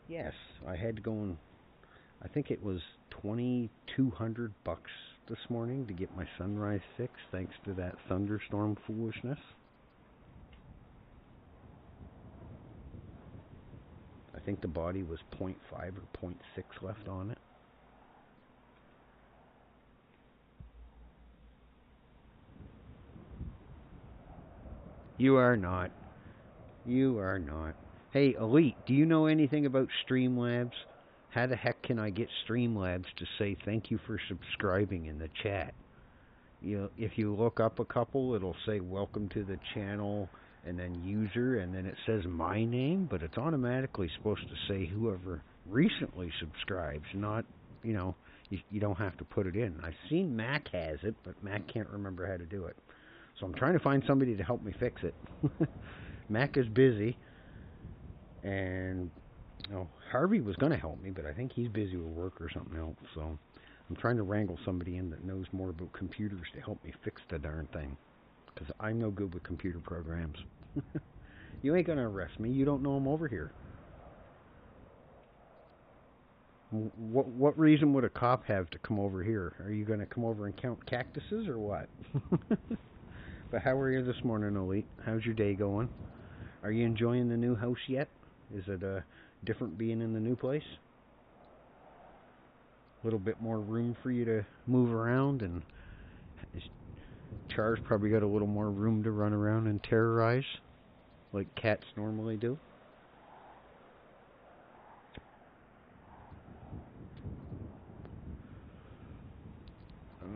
Yes, I had to go and, I think it was $2,200 this morning to get my sunrise fixed, thanks to that thunderstorm foolishness. I think the body was 0.5 or 0.6 left on it. You are not. You are not. Hey, Elite, do you know anything about Streamlabs? How the heck can I get Streamlabs to say thank you for subscribing in the chat? If you look up a couple, it'll say welcome to the channel and then user, and then it says my name, but it's automatically supposed to say whoever recently subscribes, not, you don't have to put it in. I've seen Mac has it, but Mac can't remember how to do it. So I'm trying to find somebody to help me fix it. Mac is busy, and Harvey was going to help me, but I think he's busy with work or something else, so I'm trying to wrangle somebody in that knows more about computers to help me fix the darn thing, because I'm no good with computer programs. You ain't going to arrest me. You don't know I'm over here. What reason would a cop have to come over here? Are you going to come over and count cactuses or what? But how are you this morning, Elite? How's your day going? Are you enjoying the new house yet? Is it different being in the new place? A little bit more room for you to move around, and Char's probably got a little more room to run around and terrorize, like cats normally do.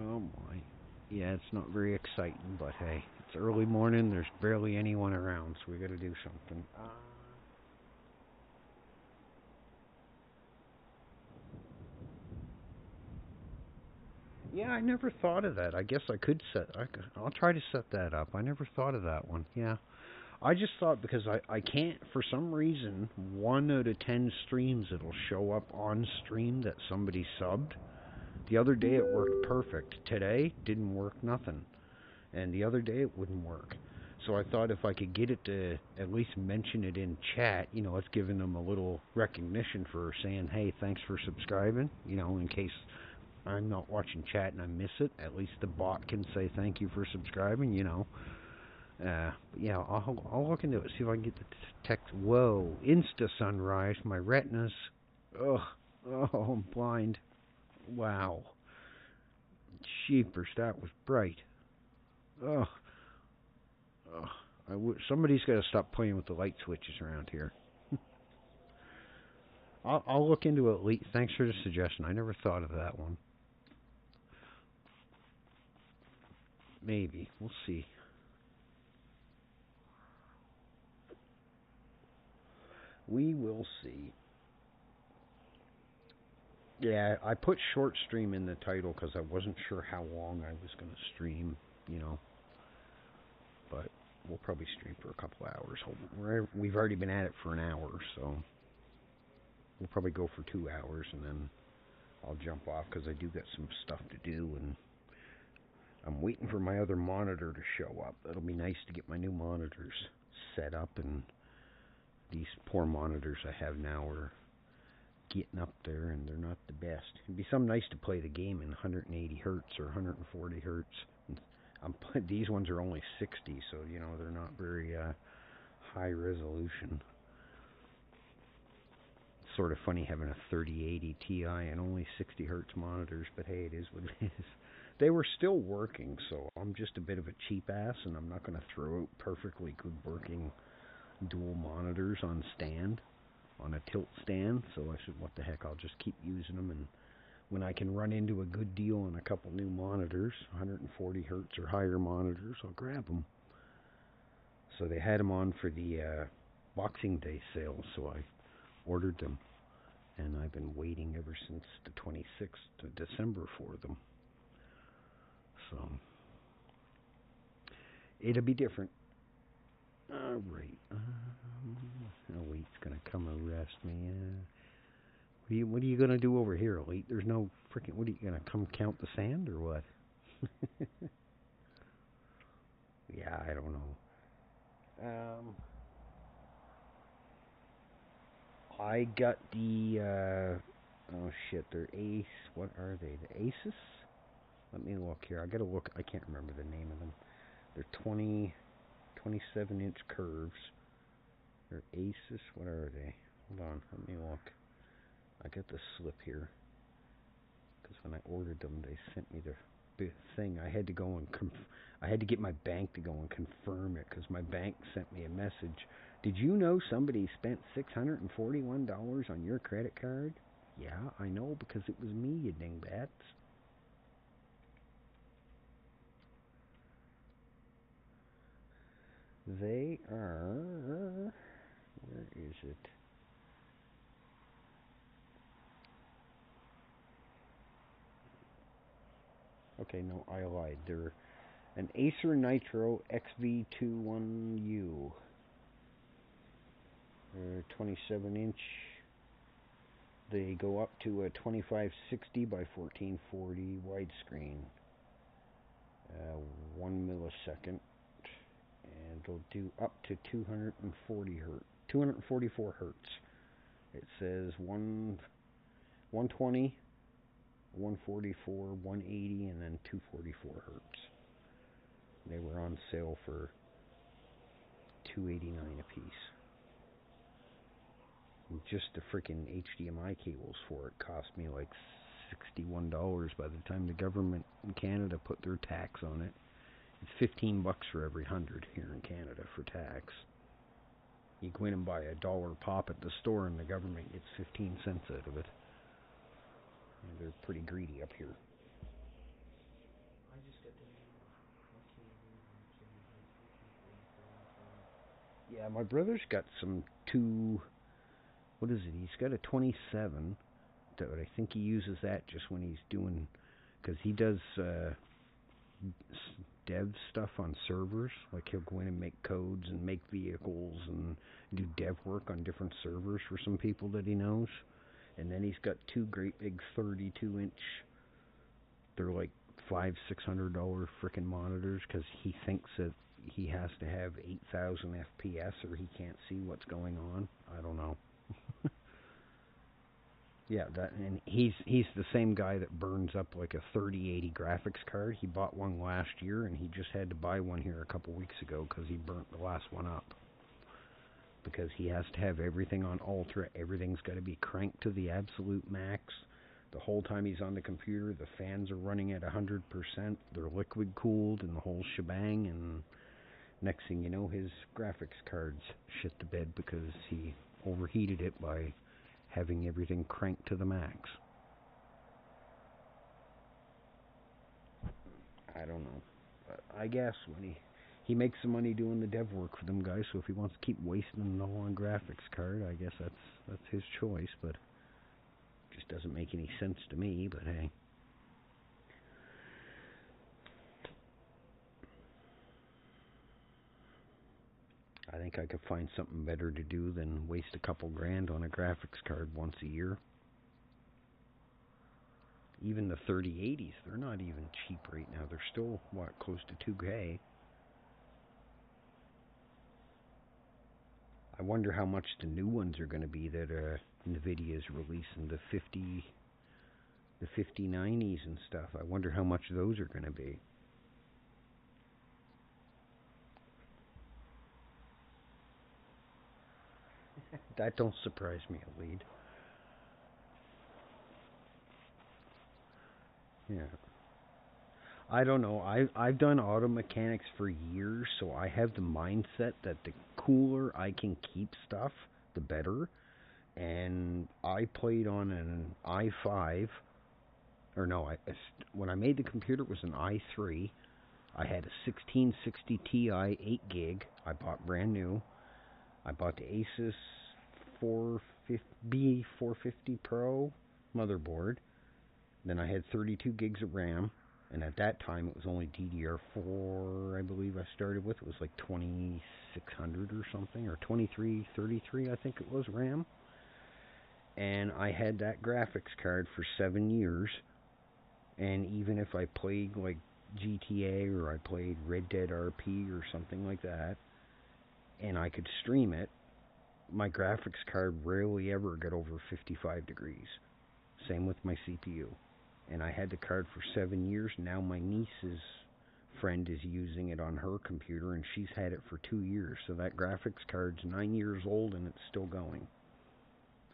Oh my. Yeah, it's not very exciting, but hey, it's early morning, there's barely anyone around, so we gotta do something. Yeah, I never thought of that. I guess I could I'll try to set that up. I never thought of that one. Yeah. I just thought because I can't, for some reason, 1 out of 10 streams it'll show up on stream that somebody subbed. The other day it worked perfect. Today, didn't work nothing. And the other day it wouldn't work. So I thought if I could get it to at least mention it in chat, it's giving them a little recognition for saying, hey, thanks for subscribing, in case I'm not watching chat and I miss it. At least the bot can say thank you for subscribing, But yeah, I'll look into it, see if I can get the text. Whoa, insta sunrise, my retinas. Ugh, oh, I'm blind. Wow. Jeepers, that was bright. Ugh. Somebody's got to stop playing with the light switches around here. I'll look into it, Elite. Thanks for the suggestion. I never thought of that one. Maybe. We'll see. We will see. Yeah, I put short stream in the title because I wasn't sure how long I was going to stream, But we'll probably stream for a couple hours. We've already been at it for an hour, so we'll probably go for 2 hours, and then I'll jump off because I do got some stuff to do, and I'm waiting for my other monitor to show up. It'll be nice to get my new monitors set up, and these poor monitors I have now are getting up there, and they're not the best. It'd be something nice to play the game in 180 hertz or 140 hertz. These ones are only 60, so they're not very high resolution. It's sort of funny having a 3080 Ti and only 60 hertz monitors, but hey, it is what it is. They were still working, so I'm just a bit of a cheap ass, and I'm not going to throw out perfectly good working dual monitors on a tilt stand, so I said, what the heck, I'll just keep using them, and when I can run into a good deal on a couple new monitors, 140 hertz or higher monitors, I'll grab them. So they had them on for the Boxing Day sale, so I ordered them, and I've been waiting ever since the 26th of December for them. So it'll be different. All right. Elite's gonna come arrest me. What are you gonna do over here, Elite? There's no freaking. What are you gonna come count the sand or what? Yeah, I don't know. I got the. Oh shit, they're Ace. What are they? The Aces? Let me look here. I gotta look. I can't remember the name of them. They're 27-inch curves. They're Aces. What are they? Hold on. Let me look. I got the slip here. Because when I ordered them, they sent me the thing. I had to go and I had to get my bank to go and confirm it. Because my bank sent me a message. Did you know somebody spent $641 on your credit card? Yeah, I know because it was me, you dingbats. They are... Where is it? Okay, no, I lied. They're an Acer Nitro XV21U. 27-inch. They go up to a 2560 by 1440 widescreen. 1 millisecond. And they'll do up to 244 hertz. It says 120, 144, 180, and then 244 hertz. They were on sale for $289 a piece. And just the freaking HDMI cables for it cost me like $61 by the time the government in Canada put their tax on it. It's $15 for every 100 here in Canada for tax. You go in and buy $1 pop at the store and the government gets 15 cents out of it. And they're pretty greedy up here. Yeah, my brother's got some what is it? He's got a 27, but I think he uses that just when he's doing, because he does dev stuff on servers. Like he'll go in and make codes and make vehicles and do dev work on different servers for some people that he knows. And then he's got two great big 32-inch. They're like $500-600 frickin' monitors because he thinks that he has to have 8,000 FPS or he can't see what's going on. I don't know. Yeah, and he's the same guy that burns up like a 3080 graphics card. He bought one last year and he just had to buy one here a couple weeks ago because he burnt the last one up. Because he has to have everything on ultra, everything's got to be cranked to the absolute max. The whole time he's on the computer, the fans are running at 100%. They're liquid cooled and the whole shebang. And next thing you know, his graphics card's shit the bed because he overheated it by having everything cranked to the max. I don't know. But I guess when he makes some money doing the dev work for them guys, so if he wants to keep wasting it all on graphics card, I guess that's his choice, but it just doesn't make any sense to me, but hey. I think I could find something better to do than waste a couple grand on a graphics card once a year. Even the 3080s, they're not even cheap right now. They're still, close to $2K. I wonder how much the new ones are going to be that NVIDIA is releasing, the 5090s and stuff. I wonder how much those are going to be. That don't surprise me, Lead. Yeah. I don't know. I've done auto mechanics for years, so I have the mindset that the cooler I can keep stuff, the better. And I played on an i5, or no, when I made the computer it was an i3. I had a 1660 Ti 8 gig. I bought brand new. I bought the Asus B450 Pro motherboard. Then I had 32 gigs of RAM. And at that time, it was only DDR4, I believe I started with. It was like 2600 or something, or 2333, I think it was, RAM. And I had that graphics card for 7 years. And even if I played like GTA or I played Red Dead RP or something like that, and I could stream it, my graphics card rarely ever got over 55 degrees. Same with my CPU. And I had the card for 7 years. Now my niece's friend is using it on her computer, and she's had it for 2 years. So that graphics card's 9 years old, and it's still going.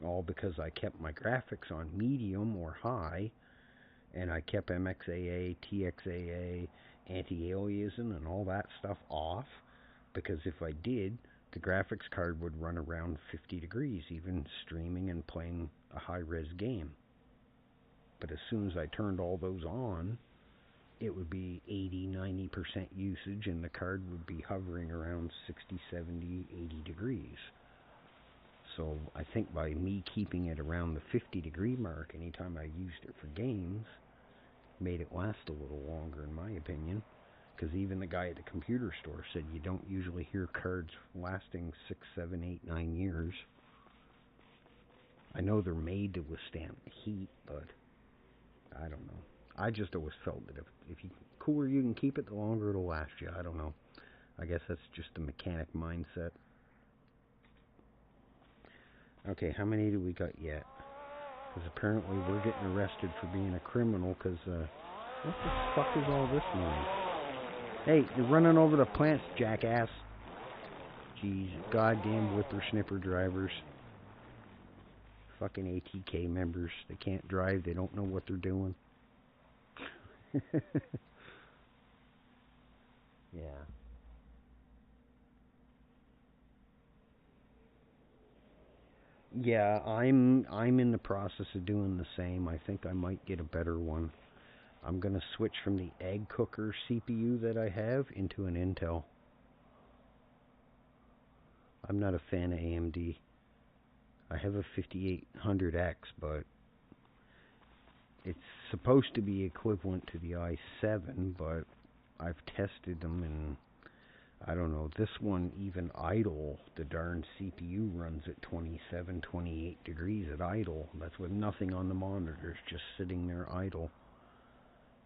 All because I kept my graphics on medium or high, and I kept MXAA, TXAA, anti-aliasing, and all that stuff off. Because if I did, the graphics card would run around 50 degrees, even streaming and playing a high-res game. But as soon as I turned all those on, it would be 80-90% usage, and the card would be hovering around 60, 70, 80 degrees. So I think by me keeping it around the 50-degree mark anytime I used it for games, made it last a little longer, in my opinion. Because even the guy at the computer store said you don't usually hear cards lasting 6, 7, 8, 9 years. I know they're made to withstand the heat, but I don't know. I just always felt that if you cooler you can keep it, the longer it'll last you. I don't know. I guess that's just a mechanic mindset. Okay, how many do we got yet? Because apparently we're getting arrested for being a criminal, because, what the fuck is all this noise? Hey, you're running over the plants, jackass. Jeez, goddamn whippersnipper drivers. Fucking ATK members. They can't drive, they don't know what they're doing. Yeah. Yeah, I'm in the process of doing the same. I think I might get a better one. I'm going to switch from the egg cooker CPU that I have into an Intel. I'm not a fan of AMD. I have a 5800X, but it's supposed to be equivalent to the i7, but I've tested them and I don't know, this one even idle, the darn CPU runs at 27, 28 degrees at idle. That's with nothing on the monitors, just sitting there idle.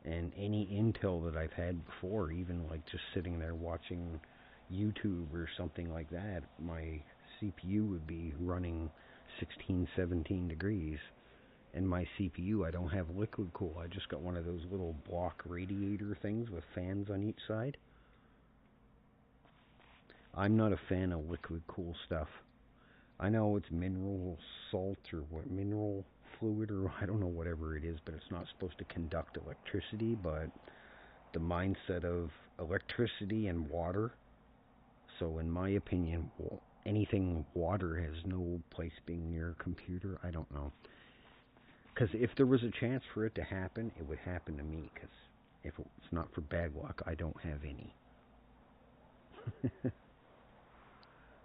And any Intel that I've had before, even like just sitting there watching YouTube or something like that, my CPU would be running 16, 17 degrees. And my CPU, I don't have liquid cool. I just got one of those little block radiator things with fans on each side. I'm not a fan of liquid cool stuff. I know it's mineral salt or what, mineral fluid or I don't know, whatever it is, but it's not supposed to conduct electricity, but the mindset of electricity and water. So in my opinion, anything water has no place being near a computer. I don't know. Because if there was a chance for it to happen, it would happen to me, because if it's not for bad luck, I don't have any.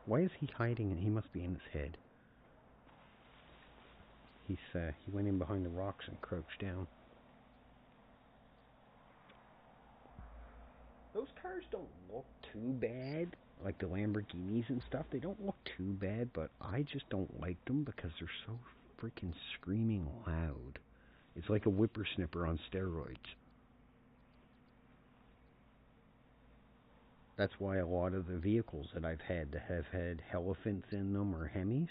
Why is he hiding? He must be in his head. He went in behind the rocks and crouched down. Those cars don't look too bad, like the Lamborghinis and stuff. They don't look too bad, but I just don't like them because they're so freaking screaming loud. It's like a whippersnipper on steroids. That's why a lot of the vehicles that I've had that have had elephants in them or Hemis,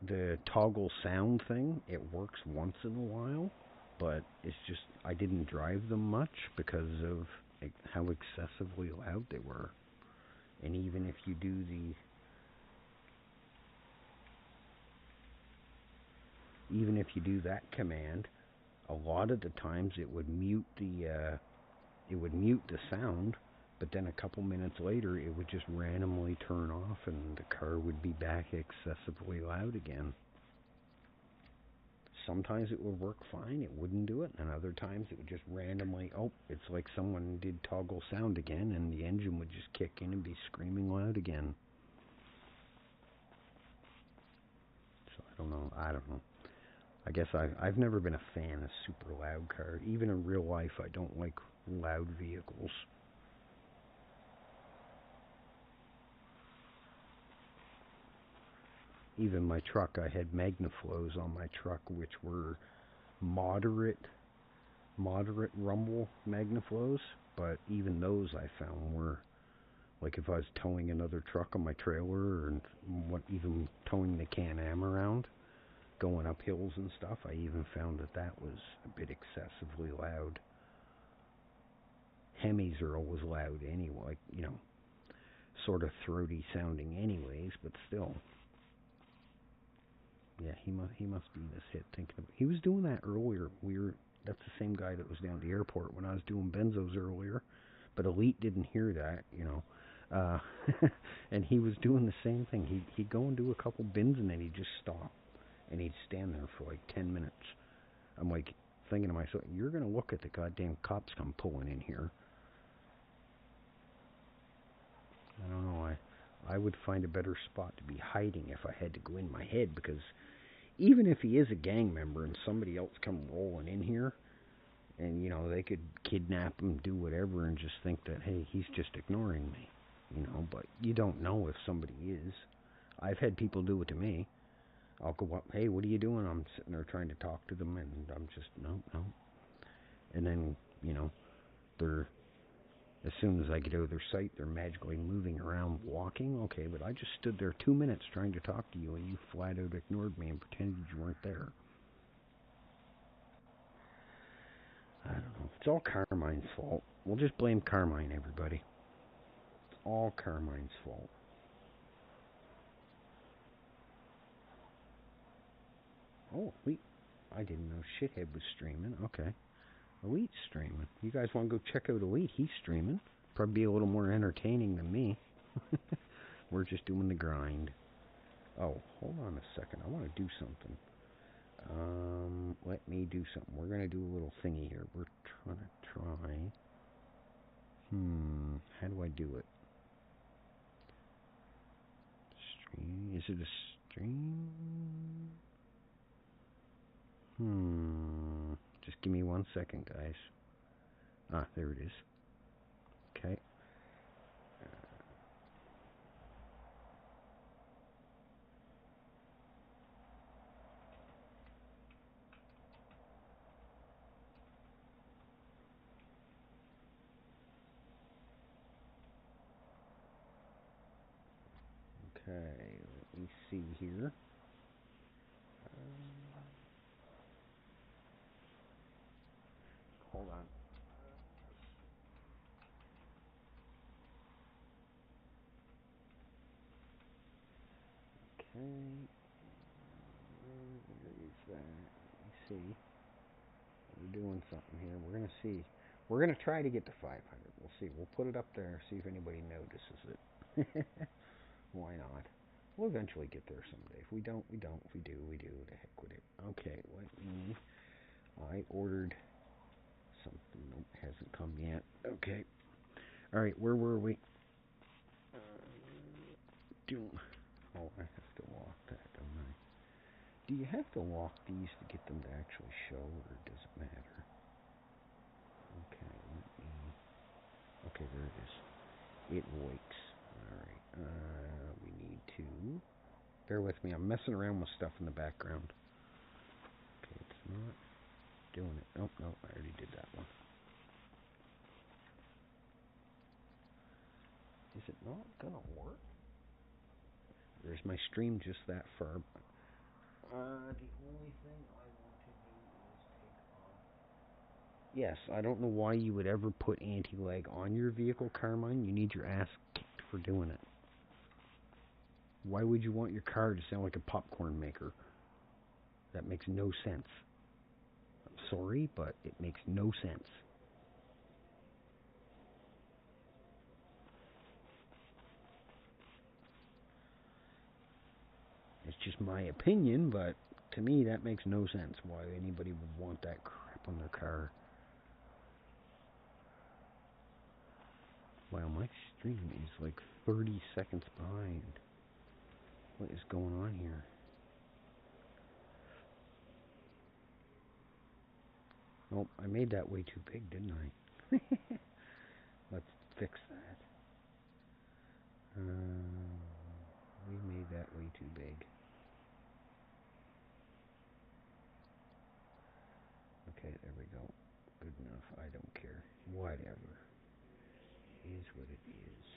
the toggle sound thing, it works once in a while, but it's just, I didn't drive them much because of how excessively loud they were. And even if you do that command, a lot of the times it would mute the sound, but then a couple minutes later it would just randomly turn off and the car would be back excessively loud again. Sometimes it would work fine, it wouldn't do it, and other times it would just randomly, it's like someone did toggle sound again, and the engine would just kick in and be screaming loud again. So I don't know. I guess I've never been a fan of super loud cars. Even in real life, I don't like loud vehicles. Even my truck, I had Magnaflows on my truck, which were moderate rumble Magnaflows, but even those I found were, like if I was towing another truck on my trailer, or even towing the Can-Am around, going up hills and stuff, I even found that was a bit excessively loud. Hemis are always loud anyway, sort of throaty sounding anyways, but still. Yeah, he must be this hit thinking of. He was doing that earlier. That's the same guy that was down at the airport when I was doing benzos earlier, but Elite didn't hear that. Uh, and he was doing the same thing. He'd go and do a couple bins, and then he'd just stop, and he'd stand there for like 10 minutes. I'm like thinking to myself, you're gonna look at the goddamn cops come pulling in here. I don't know. I would find a better spot to be hiding if I had to go in my head, because even if he is a gang member and somebody else come rolling in here, and you know they could kidnap him, do whatever, and just think that hey, he's just ignoring me, you know. But you don't know if somebody is. I've had people do it to me. I'll go up, hey, what are you doing? I'm sitting there trying to talk to them, and I'm just no. And then you know they're as soon as I get out of their sight, they're magically moving around, walking. Okay, but I just stood there 2 minutes trying to talk to you, and you flat out ignored me and pretended you weren't there. I don't know. It's all Carmine's fault. We'll just blame Carmine, everybody. It's all Carmine's fault. Oh, Elite. I didn't know Shithead was streaming. Okay. Elite's streaming. You guys want to go check out Elite? He's streaming. Probably be a little more entertaining than me. We're just doing the grind. Oh, hold on a second. I want to do something. Let me do something. We're going to do a little thingy here. We're trying to try. How do I do it? Stream. Is it a stream? Just give me 1 second, guys. Ah, there it is. Okay. Okay, let me see here. Hold on. Okay. Where is that? Let me see. We're doing something here. We're going to see. We're going to try to get to 500. We'll see. We'll put it up there, see if anybody notices it. Why not? We'll eventually get there someday. If we don't, we don't. If we do, we do. The heck with it. Okay, let me... I ordered something. Nope, hasn't come yet. Okay. Alright, where were we? Oh, I have to lock that, don't I? Do you have to lock these to get them to actually show, or does it matter? Okay, okay, there it is. It works. Alright, we need to... Bear with me, I'm messing around with stuff in the background. Okay, it's not doing it. Oh, no, I already did that one. Is it not gonna work? There's my stream just that far. The only thing I want to do is take off. Yes, I don't know why you would ever put anti-lag on your vehicle, Carmine. You need your ass kicked for doing it. Why would you want your car to sound like a popcorn maker? That makes no sense. I'm sorry, but it makes no sense. It's just my opinion, but to me that makes no sense why anybody would want that crap on their car. Wow, my stream is like 30 seconds behind. What is going on here? Oh, I made that way too big, didn't I? Let's fix that. We made that way too big. Okay, there we go. Good enough. I don't care. Whatever. It is what it is.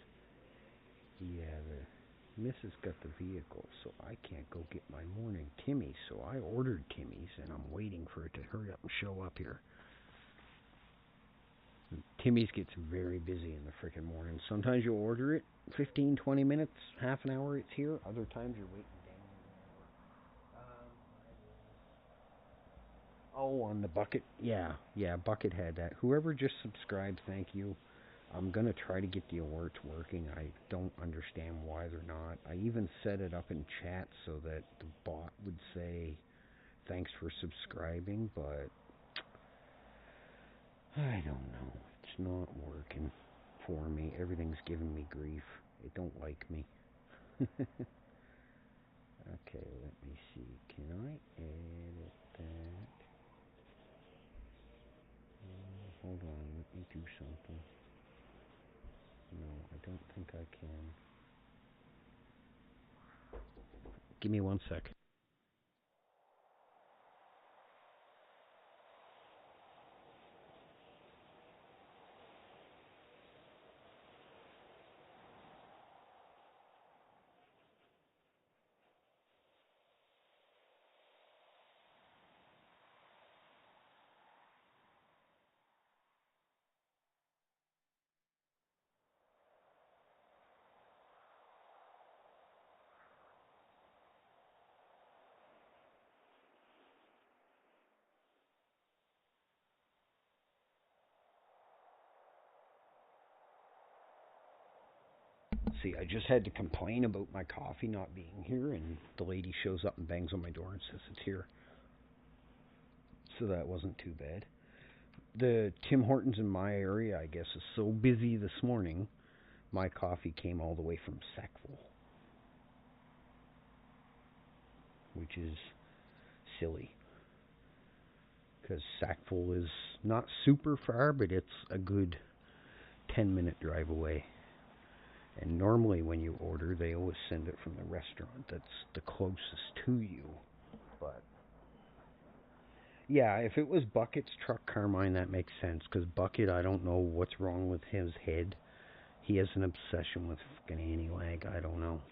Yeah, the missus got the vehicle, so I can't go get my morning Timmy, so I ordered Timmy's, and I'm waiting for it to hurry up and show up here. Timmy's gets very busy in the frickin' morning. Sometimes you'll order it, 15, 20 minutes, half an hour, it's here. Other times you're waiting dang near an hour. Oh, on the Bucket? Yeah, Bucket had that. Whoever just subscribed, thank you. I'm gonna try to get the alerts working. I don't understand why they're not. I even set it up in chat so that the bot would say thanks for subscribing, but I don't know. It's not working for me. Everything's giving me grief. It don't like me. Okay, let me see. Can I edit that? Hold on, let me do something. No, I don't think I can. Give me 1 sec. See, I just had to complain about my coffee not being here, and the lady shows up and bangs on my door and says it's here. So that wasn't too bad. The Tim Hortons in my area, I guess, is so busy this morning, my coffee came all the way from Sackville, which is silly. Because Sackville is not super far, but it's a good 10-minute drive away. And normally when you order, they always send it from the restaurant that's the closest to you. But yeah, if it was Bucket's truck, Carmine, that makes sense. Because Bucket, I don't know what's wrong with his head. He has an obsession with fucking anti-lag. I don't know.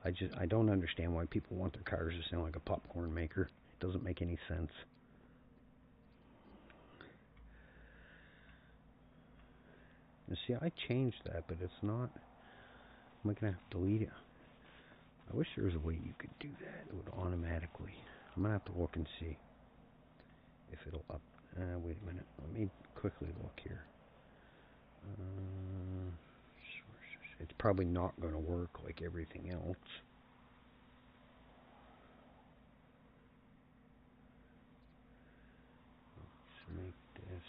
I don't understand why people want their cars to sound like a popcorn maker. It doesn't make any sense. And see, I changed that, but it's not. I'm going to have to delete it. I wish there was a way you could do that. It would automatically. I'm going to have to look and see if it'll up. Wait a minute. Let me quickly look here. It's probably not going to work like everything else. Let's make this.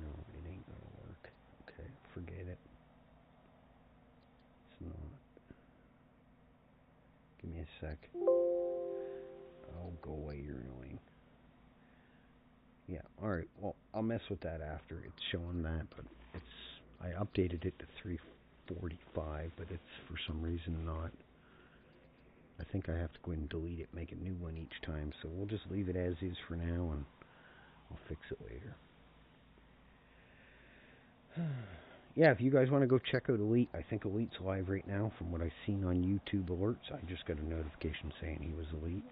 No, it ain't gonna work. Okay, forget it. It's not. Give me a sec. Oh, go away, you're annoying. Yeah, alright, well, I'll mess with that after. It's showing that, but I updated it to 345, but it's for some reason not. I think I have to go ahead and delete it, make a new one each time, so we'll just leave it as is for now, and I'll fix it later. Yeah, if you guys want to go check out Elite, I think Elite's live right now from what I've seen on YouTube alerts. I just got a notification saying he was Elite.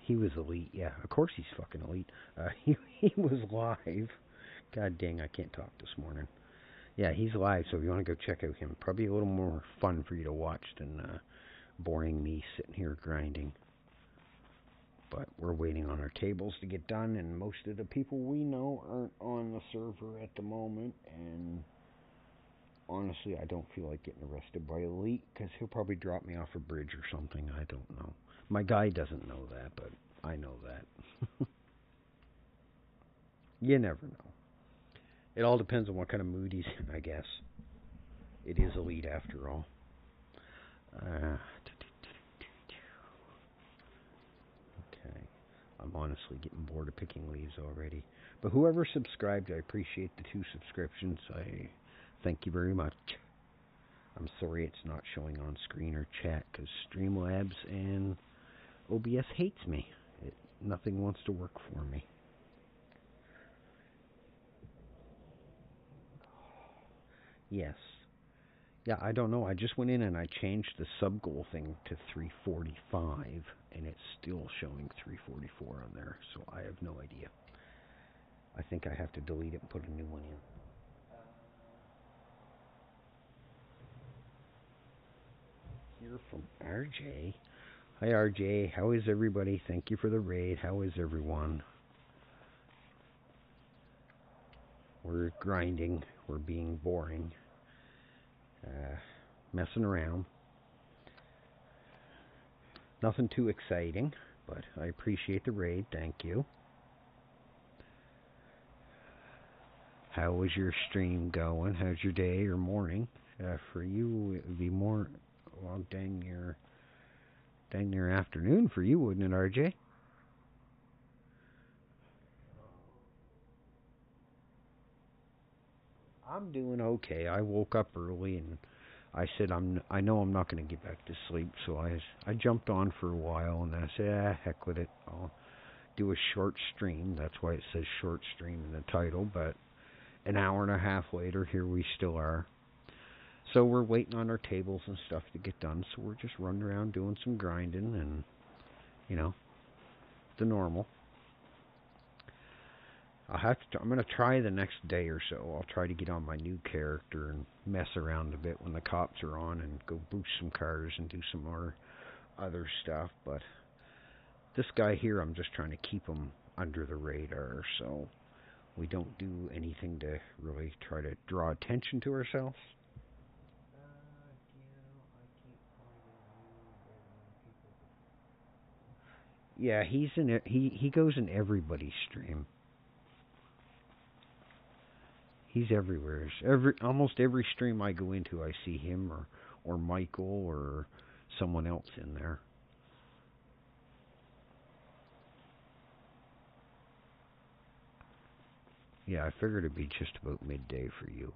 He was Elite, yeah. Of course he's fucking Elite. He was live. God dang, I can't talk this morning. Yeah, he's live, so if you want to go check out him, probably a little more fun for you to watch than boring me sitting here grinding. But we're waiting on our tables to get done, and most of the people we know aren't on the server at the moment, and honestly, I don't feel like getting arrested by Elite, because he'll probably drop me off a bridge or something. I don't know. My guy doesn't know that, but I know that. You never know. It all depends on what kind of mood he's in, I guess. It is Elite after all. Okay. I'm honestly getting bored of picking leaves already. But whoever subscribed, I appreciate the 2 subscriptions. I thank you very much. I'm sorry it's not showing on screen or chat because Streamlabs and OBS hates me. Nothing wants to work for me. Yes. Yeah, I don't know. I just went in and I changed the sub goal thing to 345, and it's still showing 344 on there, so I have no idea. I think I have to delete it and put a new one in. Hear from RJ. Hi RJ, how is everybody? Thank you for the raid. How is everyone? We're grinding. We're being boring. Messing around. Nothing too exciting, but I appreciate the raid. Thank you. How was your stream going? How's your day or morning? For you, it would be more, well, dang near afternoon for you, wouldn't it, RJ? I'm doing okay. I woke up early and I said I know I'm not going to get back to sleep, so I jumped on for a while and then I said, heck with it. I'll do a short stream. That's why it says short stream in the title, but an hour and a half later, here we still are. So we're waiting on our tables and stuff to get done, so we're just running around doing some grinding and, you know, the normal. I'm going to try the next day or so. I'll try to get on my new character and mess around a bit when the cops are on and go boost some cars and do some more other stuff. But this guy here, I'm just trying to keep him under the radar so we don't do anything to really try to draw attention to ourselves. Yeah, he's in it. He goes in everybody's stream. He's everywhere. Almost every stream I go into, I see him or Michael or someone else in there. Yeah, I figured it'd be just about midday for you.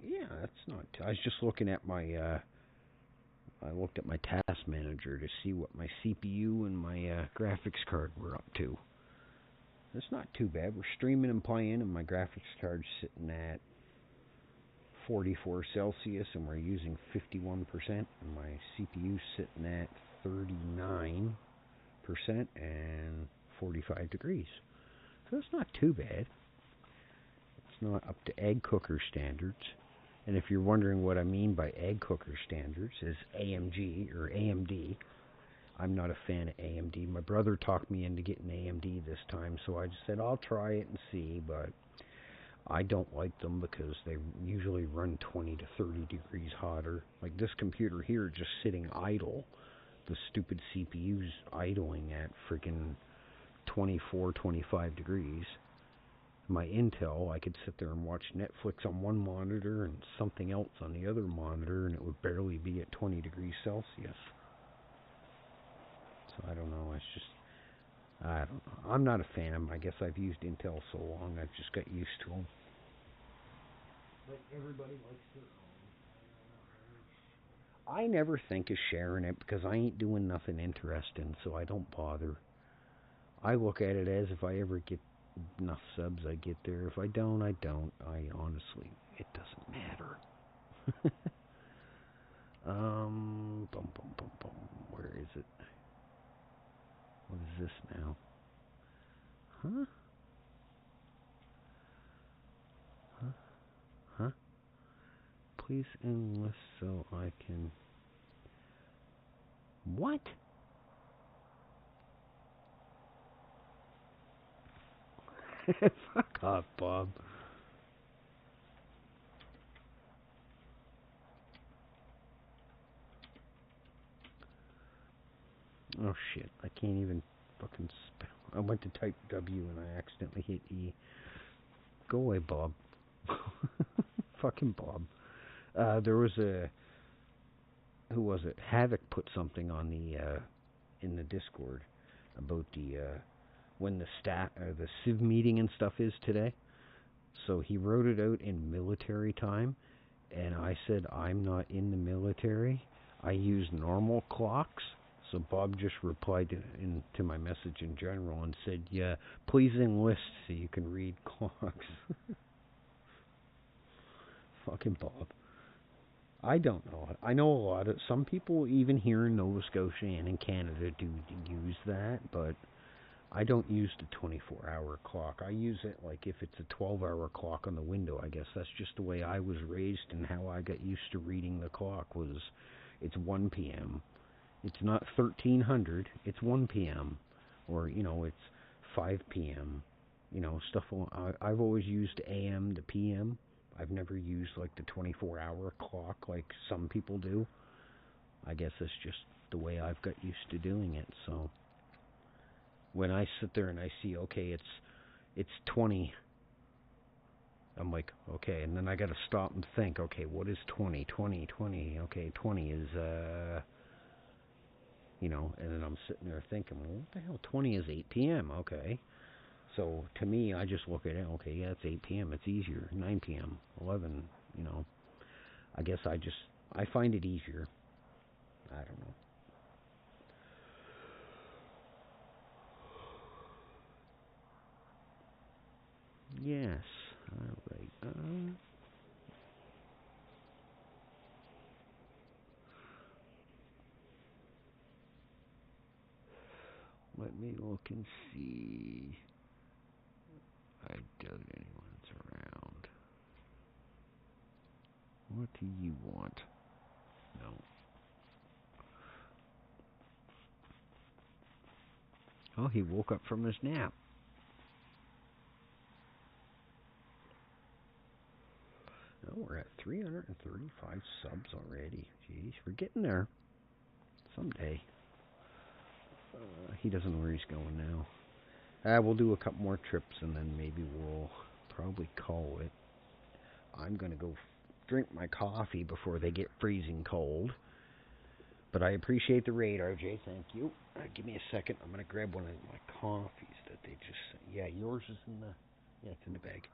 Yeah, that's not. I was just looking at my. I looked at my task manager to see what my CPU and my graphics card were up to. It's not too bad. We're streaming and playing, and my graphics card's sitting at 44 Celsius, and we're using 51%, and my CPU's sitting at 39% and 45 degrees. So it's not too bad. It's not up to egg cooker standards. And if you're wondering what I mean by egg cooker standards, is AMG or AMD. I'm not a fan of AMD. My brother talked me into getting AMD this time, so I just said I'll try it and see, but I don't like them because they usually run 20 to 30 degrees hotter. Like this computer here, just sitting idle. The stupid CPU's idling at freaking 24, 25 degrees. My Intel, I could sit there and watch Netflix on one monitor and something else on the other monitor, and it would barely be at 20 degrees Celsius. So I don't know, it's just, I don't know. I'm not a fan of them. I guess I've used Intel so long, I've just got used to them. But everybody likes their own. I never think of sharing it because I ain't doing nothing interesting, so I don't bother. I look at it as if I ever get enough subs, I get there. If I don't, I don't. I honestly, it doesn't matter. Where is it? What is this now? Huh? Huh? Please enlist so I can... What? Fuck off, Bob. Oh shit, I can't even fucking spell. I went to type W and I accidentally hit E. Go away, Bob. Fucking Bob. There was a... Who was it? Havoc put something on the, in the Discord about the, when the the Civ meeting and stuff is today. So he wrote it out in military time, and I said I'm not in the military. I use normal clocks. So Bob just replied to my message in general and said, yeah, please enlist so you can read clocks. Fucking Bob. I don't know. I know a lot of... Some people even here in Nova Scotia and in Canada do use that, but I don't use the 24-hour clock. I use it like if it's a 12-hour clock on the window, I guess. That's just the way I was raised and how I got used to reading the clock was it's 1 p.m. It's not 1300, it's 1 p.m. Or, you know, it's 5 p.m. You know, stuff... I've always used AM to PM. I've never used like the 24-hour clock like some people do. I guess that's just the way I've got used to doing it. So when I sit there and I see, okay, it's 20, I'm like, okay, and then I got to stop and think, okay, what is 20? 20, 20. Okay, 20 is you know, and then I'm sitting there thinking, well, what the hell? 20 is 8 p.m. Okay. So to me, I just look at it, okay, yeah, it's 8 p.m. It's easier. 9 p.m., 11, you know. I guess I find it easier. I don't know. Yes. All right. Let me look and see. I doubt anyone's around. What do you want? No. Oh, he woke up from his nap. Oh, we're at 335 subs already. Jeez, we're getting there. Someday. He doesn't know where he's going now. We'll do a couple more trips and then maybe we'll probably call it. I'm going to go drink my coffee before they get freezing cold. But I appreciate the raid, RJ. Thank you. Give me a second. I'm going to grab one of my coffees that they just sent. Yeah, yours is in the... Yeah, it's in the bag.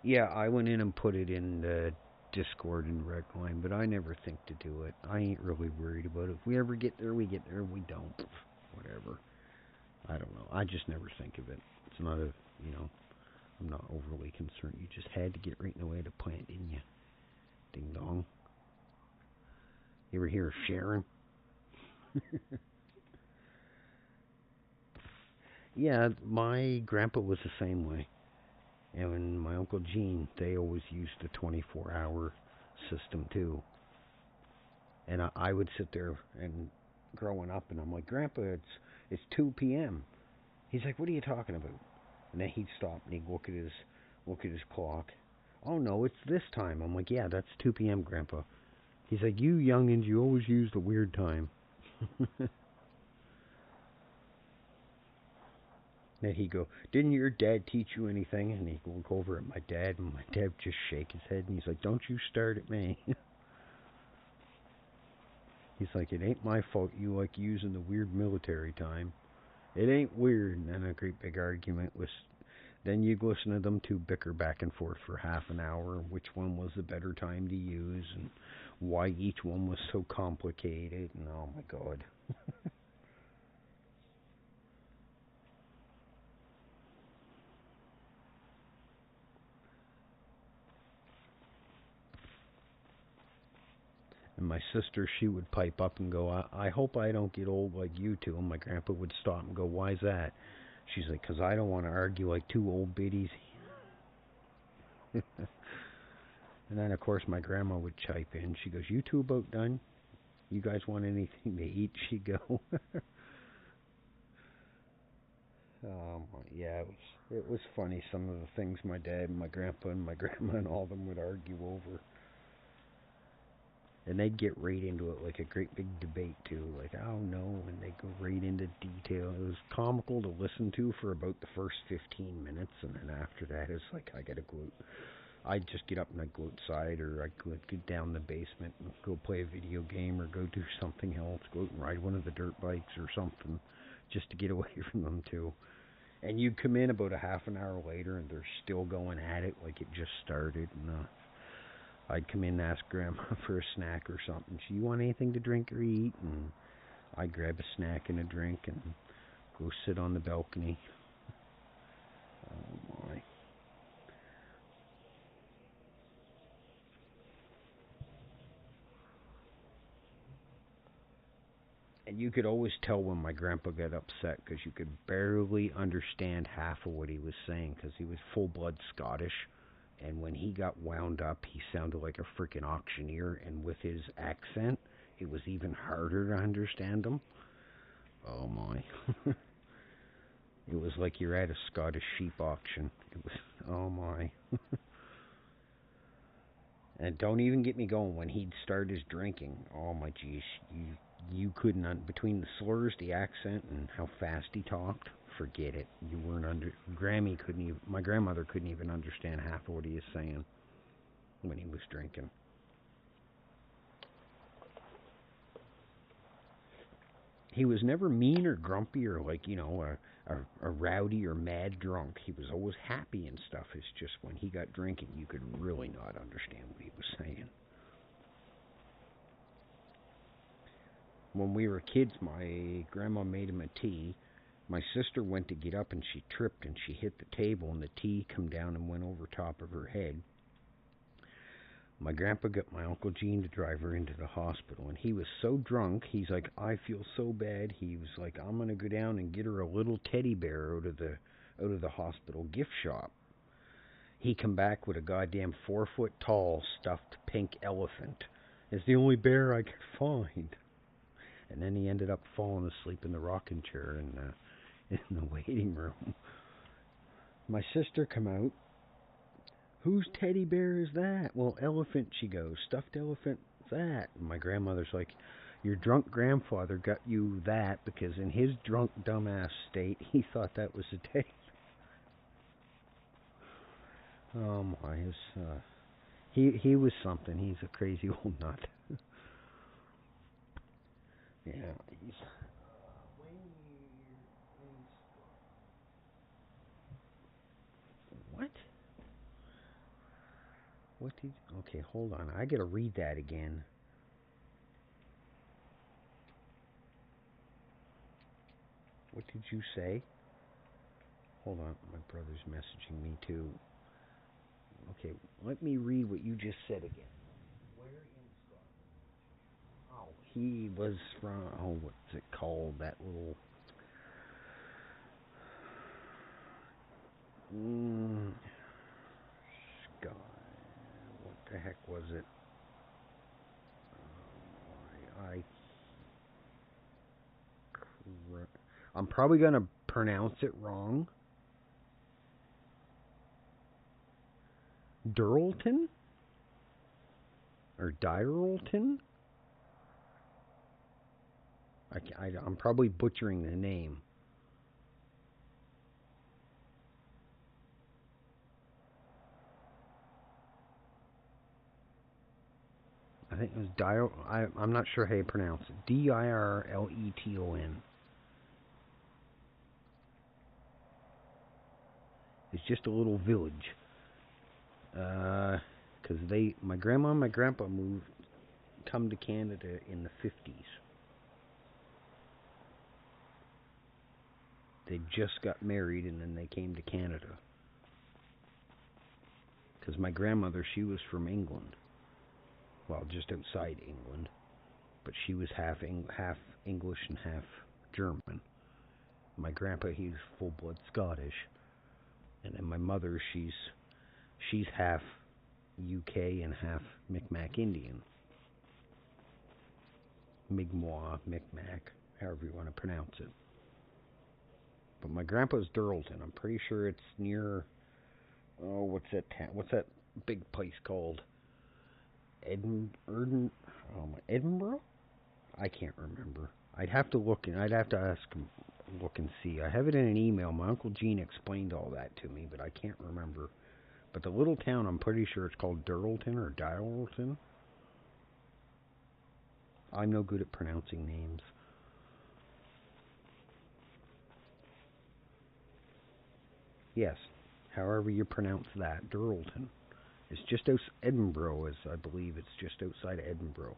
Yeah, I went in and put it in the Discord and Redline, but I never think to do it. I ain't really worried about it. If we ever get there, we get there. If we don't, whatever. I don't know. I just never think of it. It's not a, you know, I'm not overly concerned. You just had to get right in the way of the plant, didn't you? Ding dong. You ever hear of Sharon? Yeah, my grandpa was the same way. And my Uncle Gene, they always used the 24-hour system too. And I would sit there and growing up, and I'm like, Grandpa, it's 2 p.m. He's like, what are you talking about? And then he'd stop and he'd look at his clock. Oh no, it's this time. I'm like, yeah, that's 2 p.m., Grandpa. He's like, you youngins, you always use the weird time. Then he'd go, didn't your dad teach you anything? And he'd look over at my dad, and my dad would just shake his head, and he's like, don't you start at me. He's like, it ain't my fault you like using the weird military time. It ain't weird. And then a great big argument with Then you'd listen to them two bicker back and forth for half an hour, which one was the better time to use, and why each one was so complicated, and oh my god. And my sister, she would pipe up and go, I hope I don't get old like you two. And my grandpa would stop and go, why's that? She's like, 'cause I don't want to argue like two old biddies. And then, of course, my grandma would chime in. She goes, you two about done? You guys want anything to eat? She'd go. Yeah, it was funny, some of the things my dad and my grandpa and my grandma and all of them would argue over. And they'd get right into it, like a great big debate, too. Like, oh, no, and they'd go right into detail. It was comical to listen to for about the first 15 minutes, and then after that, it's like, I gotta go. I'd just get up and I'd go outside, or I'd go down the basement and go play a video game, or go do something else, go out and ride one of the dirt bikes or something, just to get away from them, too. And you'd come in about a half an hour later, and they're still going at it like it just started, and I'd come in and ask Grandma for a snack or something. She, you want anything to drink or eat? And I'd grab a snack and a drink and go sit on the balcony. Oh my. And you could always tell when my grandpa got upset, because you could barely understand half of what he was saying, because he was full-blood Scottish. And when he got wound up, he sounded like a freaking auctioneer. And with his accent, it was even harder to understand him. Oh my. It was like you're at a Scottish sheep auction. It was, oh my. And don't even get me going when he'd start his drinking. Oh my geez, you couldn't, between the slurs, the accent, and how fast he talked, forget it. You weren't my grandmother couldn't even understand half of what he was saying when he was drinking. He was never mean or grumpy or like, a rowdy or mad drunk. He was always happy and stuff. It's just when he got drinking, you could really not understand what he was saying. When we were kids, my grandma made him a tea. My sister went to get up and she tripped and she hit the table and the tea come down and went over top of her head. My grandpa got my Uncle Gene to drive her into the hospital, and he was so drunk, he's like, I feel so bad. He was like, I'm going to go down and get her a little teddy bear out of the hospital gift shop. He come back with a goddamn 4-foot tall stuffed pink elephant. It's the only bear I could find. And then he ended up falling asleep in the rocking chair in the waiting room. My sister come out. Whose teddy bear is that? Well, elephant, she goes. Stuffed elephant, that? And my grandmother's like, your drunk grandfather got you that because in his drunk dumbass state, he thought that was a teddy. Oh my, he was something. He's a crazy old nut. Yeah, he's... What? What did... Okay, hold on. I gotta read that again. What did you say? Hold on. My brother's messaging me too. Okay, let me read what you just said again. Where in Scotland? Oh, he was from... Oh, what's it called? That little... Scott... What the heck was it? I'm probably going to pronounce it wrong. Durlton? Or Dirlton? I'm probably butchering the name. I think it was I'm not sure how you pronounce it. Dirleton. It's just a little village. 'Cause my grandma and my grandpa come to Canada in the 50s. They just got married and then they came to Canada. 'Cause my grandmother, she was from England. Well, just outside England. But she was half English and half German. My grandpa, he's full-blood Scottish. And then my mother, she's half UK and half Mi'kmaq Indian. Mi'kmaq, Mi'kmaq, however you want to pronounce it. But my grandpa's Durlton. I'm pretty sure it's near, what's that big place called? Edinburgh? I can't remember. I'd have to look and I'd have to look and see. I have it in an email. My Uncle Gene explained all that to me, but I can't remember. But the little town, I'm pretty sure it's called Durlton or Dialton. I'm no good at pronouncing names. Yes, however you pronounce that, Durlton. It's just Edinburgh, as I believe it's just outside of Edinburgh.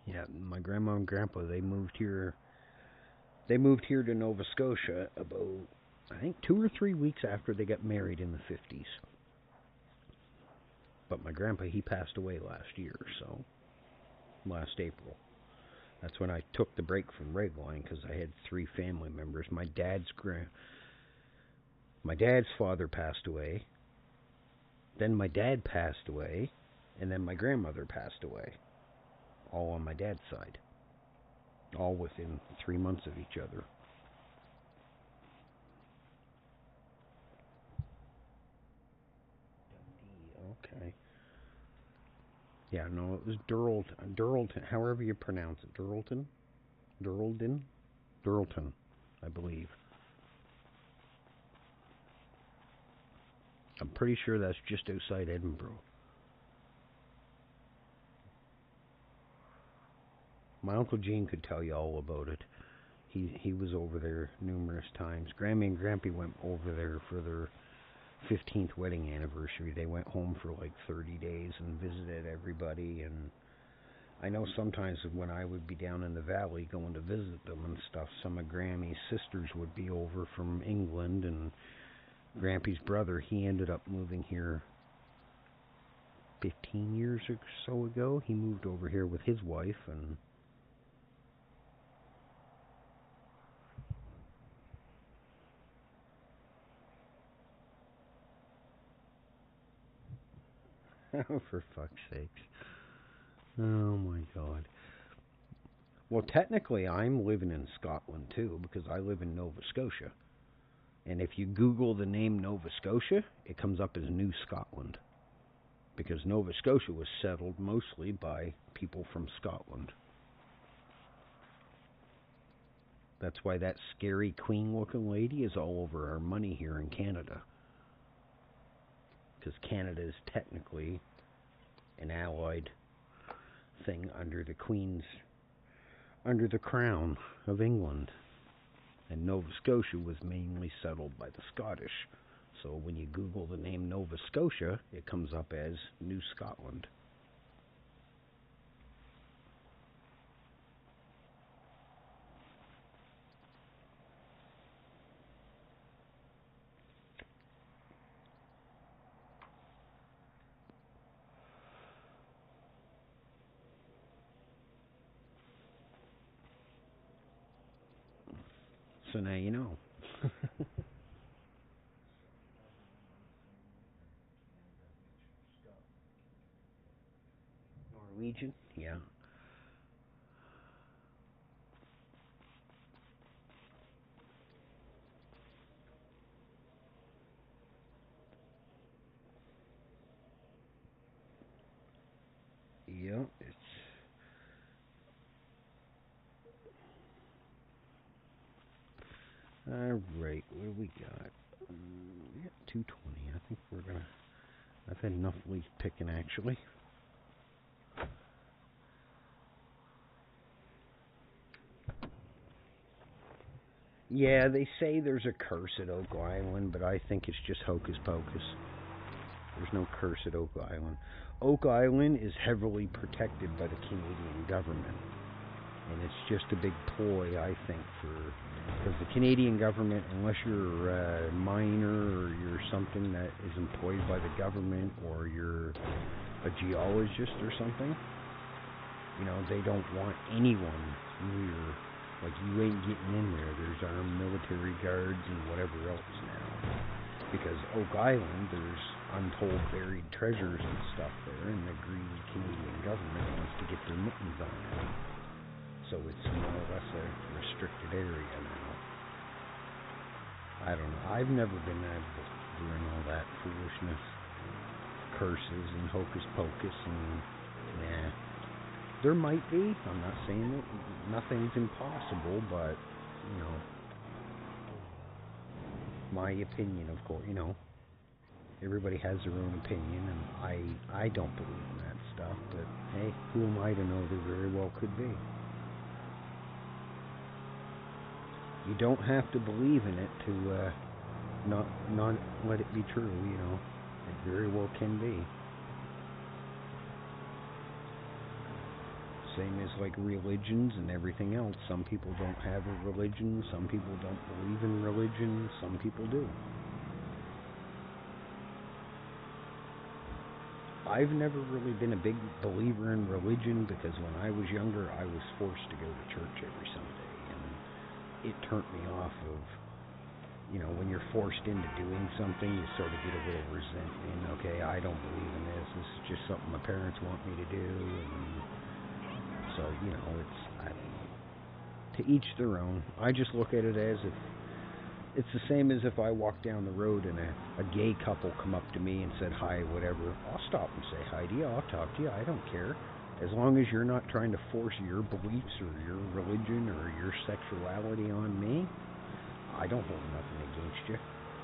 Yeah, my grandma and grandpa, they moved here to Nova Scotia about, I think, 2 or 3 weeks after they got married in the 50s. But my grandpa, he passed away last April. That's when I took the break from Redline, because I had 3 family members. My dad's father passed away, then my dad passed away, and then my grandmother passed away. All on my dad's side. All within 3 months of each other. Okay. Yeah, no, it was Durlton, however you pronounce it. Durlton, I believe. I'm pretty sure that's just outside Edinburgh. My Uncle Gene could tell you all about it. He was over there numerous times. Grammy and Grampy went over there for their 15th wedding anniversary. They went home for like 30 days and visited everybody. And I know sometimes when I would be down in the valley going to visit them and stuff, some of Grammy's sisters would be over from England, and Grampy's brother, he ended up moving here 15 years or so ago. He moved over here with his wife, and oh, for fuck's sakes. Oh my God. Well, technically I'm living in Scotland too, because I live in Nova Scotia. And if you Google the name Nova Scotia, it comes up as New Scotland. Because Nova Scotia was settled mostly by people from Scotland. That's why that scary queen-looking lady is all over our money here in Canada. Because Canada is technically an allied thing under the crown of England. And Nova Scotia was mainly settled by the Scottish. So when you Google the name Nova Scotia, it comes up as New Scotland. So now you know. Norwegian? Yeah. Yeah, it's... Alright, what do we got? We got 220. I think we're gonna... I've had enough leaf picking, actually. Yeah, they say there's a curse at Oak Island, but I think it's just hocus pocus. There's no curse at Oak Island. Oak Island is heavily protected by the Canadian government. And it's just a big ploy, I think, because the Canadian government, unless you're a miner or you're something that is employed by the government or you're a geologist or something, you know, they don't want anyone near. Like, you ain't getting in there. There's armed military guards and whatever else now. Because Oak Island, there's untold buried treasures and stuff there, and the greedy Canadian government wants to get their mittens on it. So it's more or less a restricted area now. I don't know. I've never been doing all that foolishness. Curses and hocus pocus and, nah. There might be. I'm not saying that nothing's impossible, but, you know, my opinion, of course, you know, everybody has their own opinion, and I don't believe in that stuff, but, hey, who am I to know? There very well could be. You don't have to believe in it to not let it be true, you know. It very well can be. Same as like religions and everything else. Some people don't have a religion, some people don't believe in religion, some people do. I've never really been a big believer in religion because when I was younger, I was forced to go to church every Sunday, and it turned me off of, you know, when you're forced into doing something, you sort of get a little resentment. Okay, I don't believe in this. This is just something my parents want me to do, and so, you know, I don't know. To each their own. I just look at it as if it's the same as if I walked down the road and a gay couple come up to me and said hi, whatever. I'll stop and say hi to you. I'll talk to you. I don't care. As long as you're not trying to force your beliefs or your religion or your sexuality on me, I don't hold nothing against you.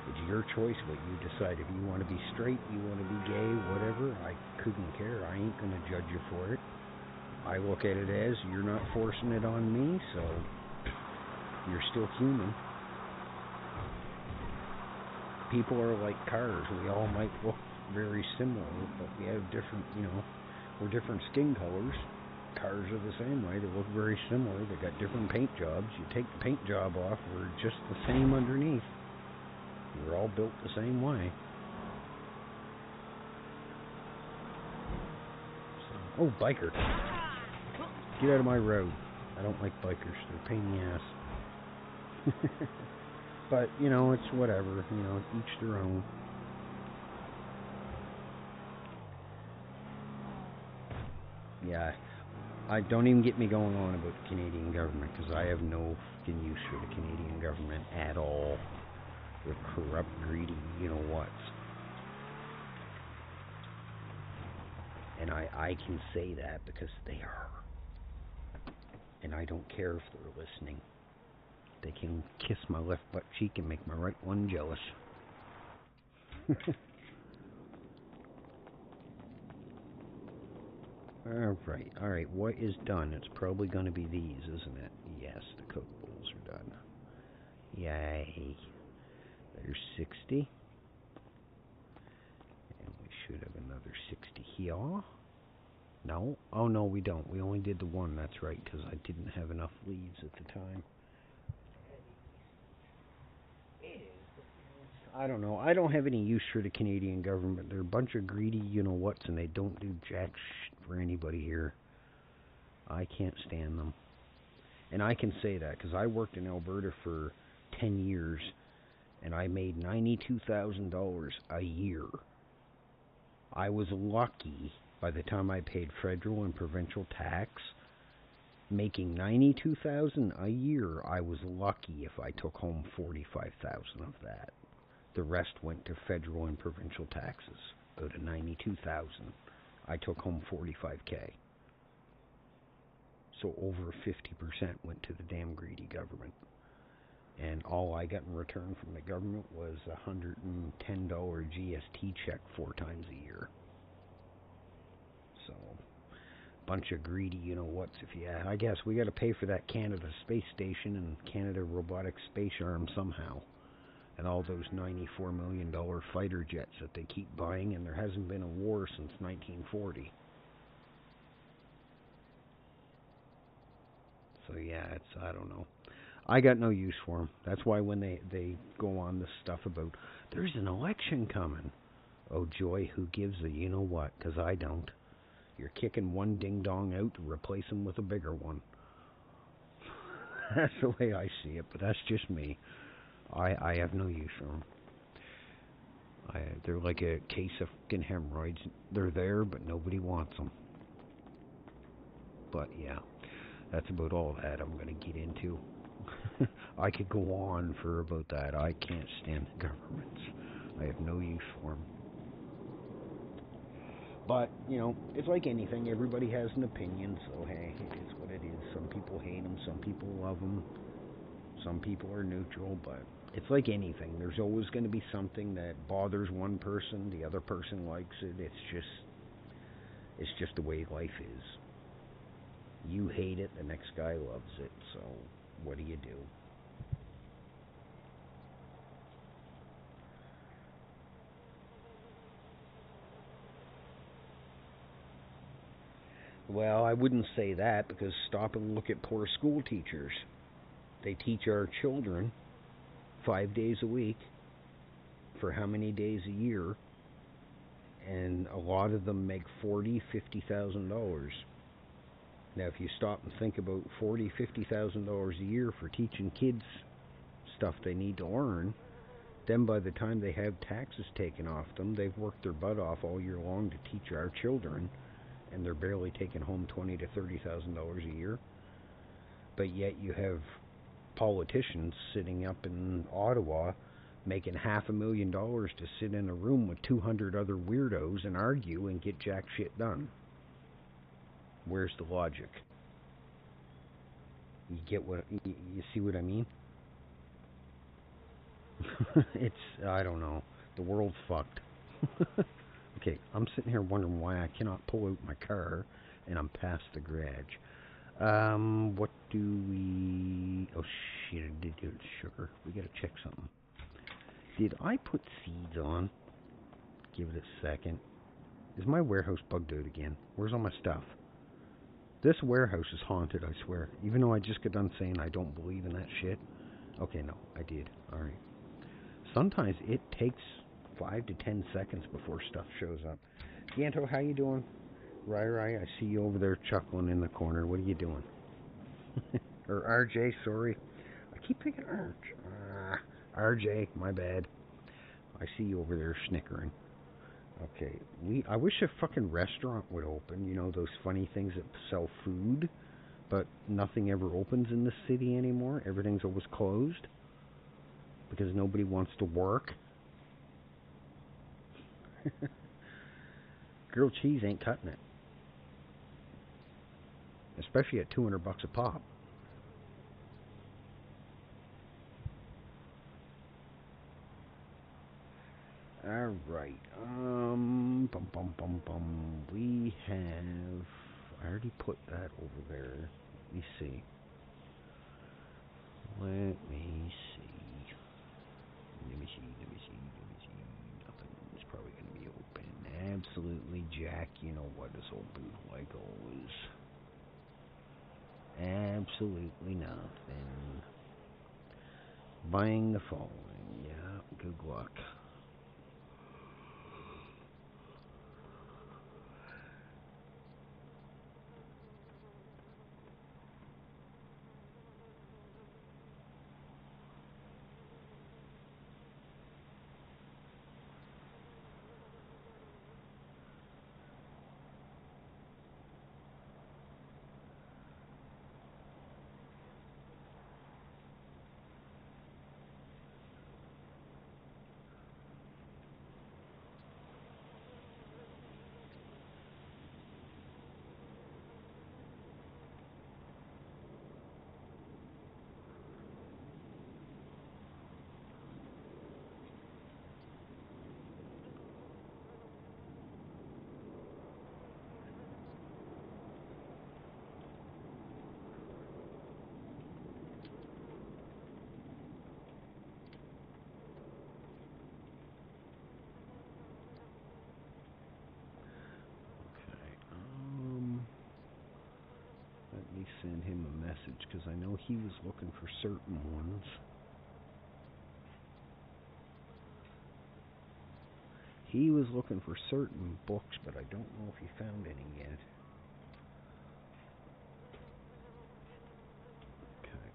It's your choice what you decide. If you want to be straight, you want to be gay, whatever, I couldn't care. I ain't going to judge you for it. I look at it as you're not forcing it on me, so you're still human. People are like cars. We all might look very similar, but we have different, you know, we're different skin colors. Cars are the same way. They look very similar. They got different paint jobs. You take the paint job off, we're just the same underneath. We're all built the same way. So, oh, biker. Get out of my road. I don't like bikers. They're a pain in the ass. But, you know, it's whatever. You know, each their own. Yeah. I don't even get me going on about the Canadian government, because I have no fucking use for the Canadian government at all. They're corrupt, greedy, you-know-whats. And I can say that because they are. And I don't care if they're listening. They can kiss my left butt cheek and make my right one jealous. Alright, what is done? It's probably going to be these, isn't it? Yes, the Coke bowls are done. Yay. There's 60. And we should have another 60 here. No? Oh, no, we don't. We only did the one, that's right, because I didn't have enough leads at the time. I don't know. I don't have any use for the Canadian government. They're a bunch of greedy you-know-whats, and they don't do jack shit for anybody here. I can't stand them. And I can say that, because I worked in Alberta for 10 years, and I made $92,000 a year. I was lucky by the time I paid federal and provincial tax. Making $92,000 a year, I was lucky if I took home $45,000 of that. The rest went to federal and provincial taxes. Out of $92,000, I took home $45K. So over 50% went to the damn greedy government. And all I got in return from the government was a $110 GST check 4 times a year. So, bunch of greedy you-know-whats if you ask. I guess we got to pay for that Canada Space Station and Canada Robotic Space Arm somehow. And all those $94 million fighter jets that they keep buying, and there hasn't been a war since 1940. So yeah, I don't know. I got no use for them. That's why when they go on this stuff about, there's an election coming. Oh joy, who gives a you-know-what, because I don't. You're kicking one ding-dong out to replace him with a bigger one. That's the way I see it, but that's just me. I have no use for them. They're like a case of fucking hemorrhoids. They're there, but nobody wants them. But yeah, that's about all that I'm going to get into. I could go on for about that. I can't stand the governments. I have no use for them. But, it's like anything. Everybody has an opinion, so hey, it's what it is. Some people hate them, some people love them. Some people are neutral, but it's like anything. There's always going to be something that bothers one person, the other person likes it. It's just the way life is. You hate it, the next guy loves it, so what do you do? Well, I wouldn't say that, because stop and look at poor school teachers. They teach our children 5 days a week for how many days a year, and a lot of them make $40,000-$50,000. Now, if you stop and think about $40,000-$50,000 a year for teaching kids stuff they need to learn, then by the time they have taxes taken off them, they've worked their butt off all year long to teach our children, and they're barely taking home $20,000 to $30,000 a year. But yet you have politicians sitting up in Ottawa making $500,000 to sit in a room with 200 other weirdos and argue and get jack shit done. Where's the logic? You get what you see what I mean? I don't know. The world's fucked. Okay, I'm sitting here wondering why I cannot pull out my car and I'm past the garage. What do we... Oh shit, I did do it, sugar. We gotta check something. Did I put seeds on? Give it a second. Is my warehouse bugged out again? Where's all my stuff? This warehouse is haunted, I swear. Even though I just got done saying I don't believe in that shit. Okay, no, I did. Alright. Sometimes it takes 5 to 10 seconds before stuff shows up. Ganto, how you doing? Rai, I see you over there chuckling in the corner. What are you doing? Or RJ, sorry. I keep thinking RJ, my bad. I see you over there snickering. Okay, I wish a fucking restaurant would open. You know, those funny things that sell food, but nothing ever opens in the city anymore. Everything's always closed because nobody wants to work. Grilled cheese ain't cutting it. Especially at $200 a pop. Alright, we have, I already put that over there. Let me see. Nothing. Nothing's probably going to be open. Absolutely, Jack, you know what is open, like always. Absolutely nothing. Buying the following. Yeah, good luck. send him a message, because I know he was looking for certain ones. He was looking for certain books, but I don't know if he found any yet. Okay,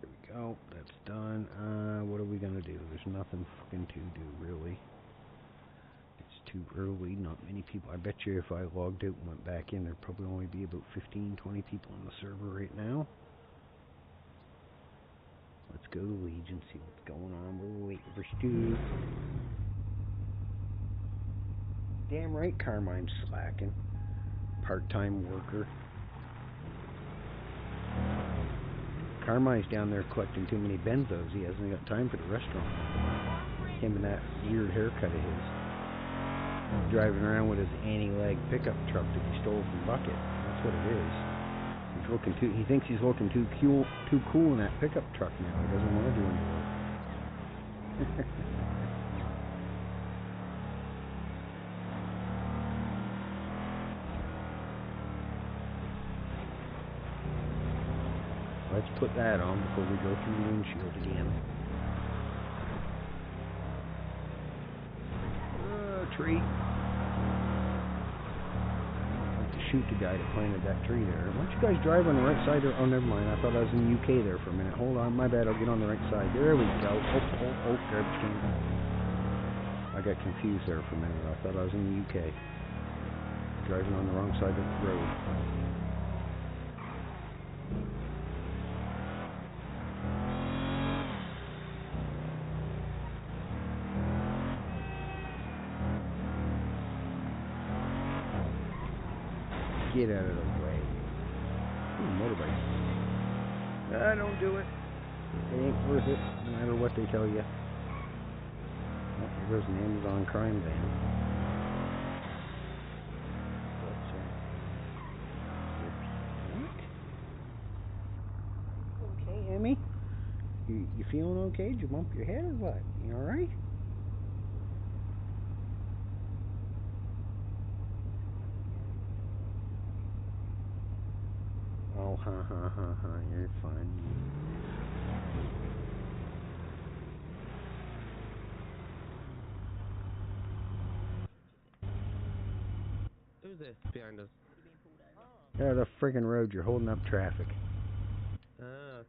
here we go. That's done. What are we gonna do? There's nothing fucking to do, really. It's too early. Not many people. I bet you if I logged out and went back in, there'd probably only be about 15, 20 people on the server right now. Let's go to Legion, see what's going on. We're waiting for Stu. Damn right Carmine's slacking. Part-time worker. Carmine's down there collecting too many benzos. He hasn't got time for the restaurant. Him and that weird haircut of his. He's driving around with his anti-lag pickup truck that he stole from Bucket. That's what it is. He's looking too. He thinks he's looking too cool in that pickup truck now. He doesn't want to do any work. Let's put that on before we go through the windshield again. Tree. I'd like to shoot the guy that planted that tree there. Why don't you guys drive on the right side? Oh, never mind. I thought I was in the UK there for a minute. Hold on. My bad. I'll get on the right side. There we go. Oh, garbage can. I got confused there for a minute. I thought I was in the UK. Driving on the wrong side of the road. Get out of the way. Ooh, motorbike. Don't do it. It ain't worth it, no matter what they tell you. Oh, there goes an Amazon crime van. What? Okay, Emmy? You feeling okay? Did you bump your head or what? You alright? Oh, ha, you're fine. Who's this behind us? Yeah, the friggin' road, you're holding up traffic.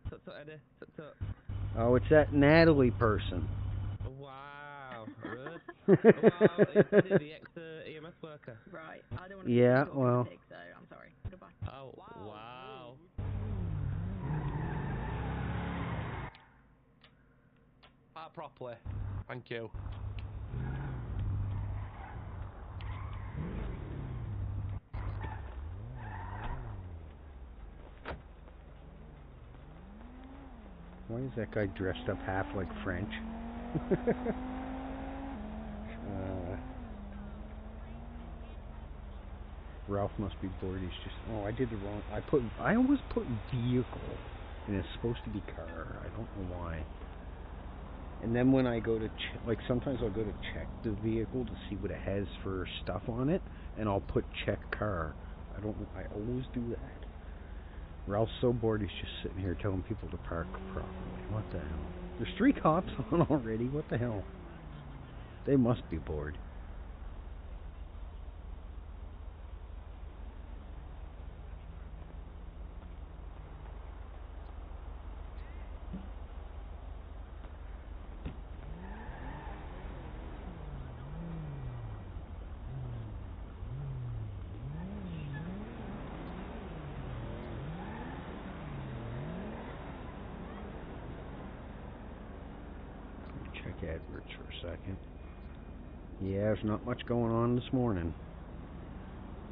Tut tut, Eddie, tut tut. Oh, it's that Natalie person. Wow, good. Wow, it's Eddie, the ex-EMS worker. Right, I don't want to Yeah, be well. big, so I'm sorry. Goodbye. Oh, wow. Park properly. Thank you. Why is that guy dressed up half like French? Ralph must be bored. He's just. Oh, I did the wrong. I always put vehicle, and it's supposed to be car. I don't know why. And then when I go to like sometimes I'll go to check the vehicle to see what it has for stuff on it, and I'll put check car. I always do that. Ralph's so bored he's just sitting here telling people to park properly. What the hell? There's 3 cops on already. What the hell? They must be bored. AdWords for a second. Yeah, there's not much going on this morning.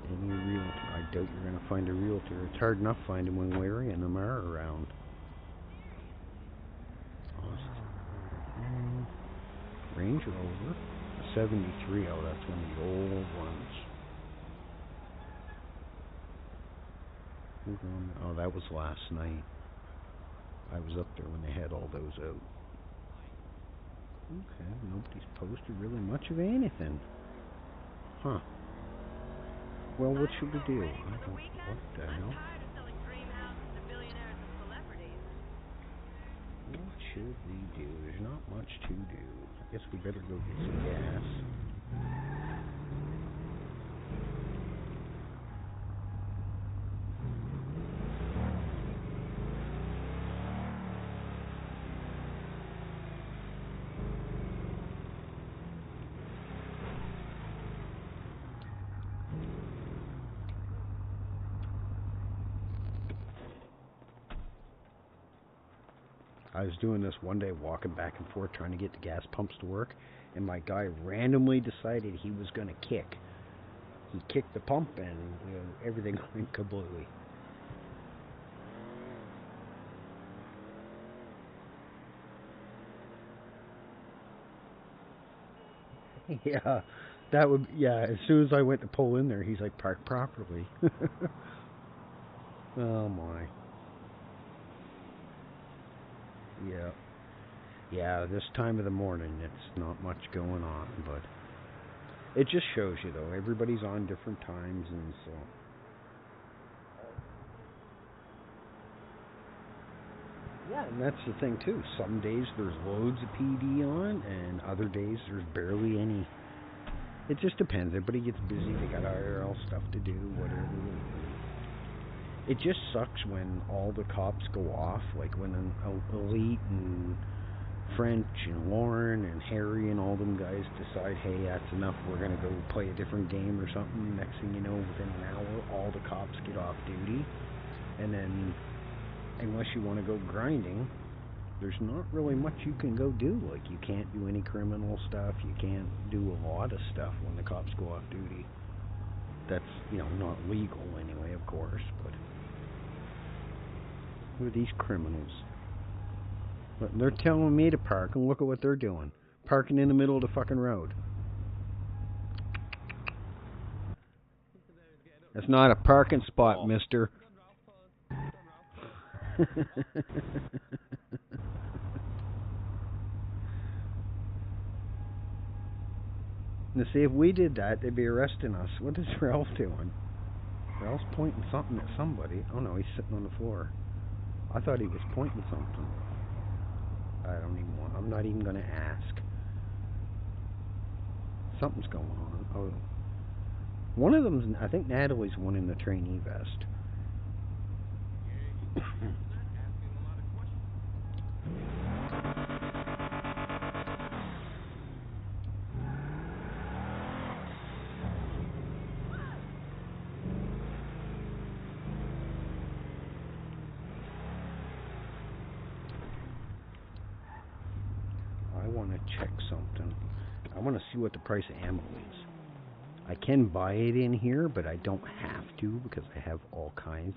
Any realtor? I doubt you're going to find a realtor. It's hard enough finding when Larry and them are around. Range Rover, 73. Oh, that's one of the old ones. Oh, that was last night. I was up there when they had all those out. Okay, nobody's posted really much of anything. Huh. Well, what should we do? What the hell? should we do? There's not much to do. I guess we better go get some gas. I was doing this one day, walking back and forth, trying to get the gas pumps to work, and my guy randomly decided he was going to kick. He kicked the pump, and everything went kablooey. Yeah, that would. Yeah, as soon as I went to pull in there, he's like, "Park properly." Oh my. Yeah. Yeah, this time of the morning, it's not much going on, but it just shows you, though. Everybody's on different times, and so. Yeah, and that's the thing, too. Some days there's loads of PD on, and other days there's barely any. It just depends. Everybody gets busy. They got IRL stuff to do, whatever. It just sucks when all the cops go off, like when Elite and French and Lauren and Harry and all them guys decide, hey, that's enough, we're going to go play a different game or something. Next thing you know, within an hour, all the cops get off duty. And then, unless you want to go grinding, there's not really much you can go do. Like, you can't do any criminal stuff. You can't do a lot of stuff when the cops go off duty. That's, not legal anyway, of course, but who are these criminals? But they're telling me to park, and look at what they're doing. Parking in the middle of the fucking road. That's not a parking spot, mister. Now see, if we did that, they'd be arresting us. What is Ralph doing? Ralph's pointing something at somebody. Oh no, he's sitting on the floor. I thought he was pointing something. I'm not even going to ask. Something's going on. Oh. One of them's, I think Natalie's one in the trainee vest. I want to check something. I want to see what the price of ammo is. I can buy it in here, but I don't have to because I have all kinds.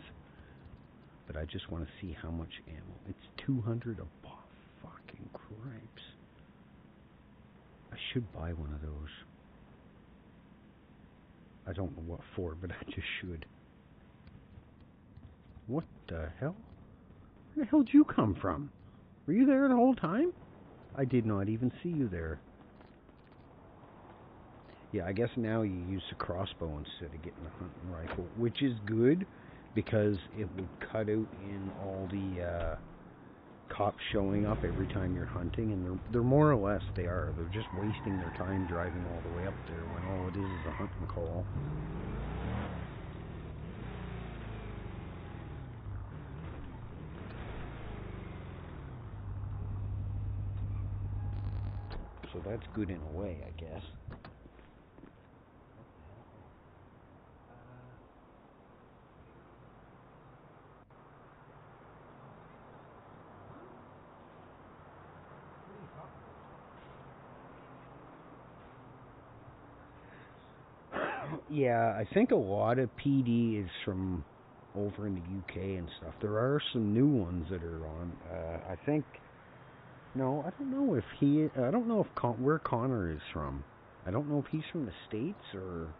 But I just want to see how much ammo. It's 200 a pop. Fucking cripes. I should buy one of those. I don't know what for, but I just should. What the hell? Where the hell did you come from? Were you there the whole time? I did not even see you there. Yeah, I guess now you use the crossbow instead of getting the hunting rifle, which is good because it would cut out in all the cops showing up every time you're hunting, and they're more or less, they're just wasting their time driving all the way up there when all it is a hunting call. So that's good in a way, I guess. Yeah, I think a lot of PD is from over in the UK and stuff. There are some new ones that are on. I think. No, I don't know if I don't know if where Connor is from. I don't know if he's from the States or.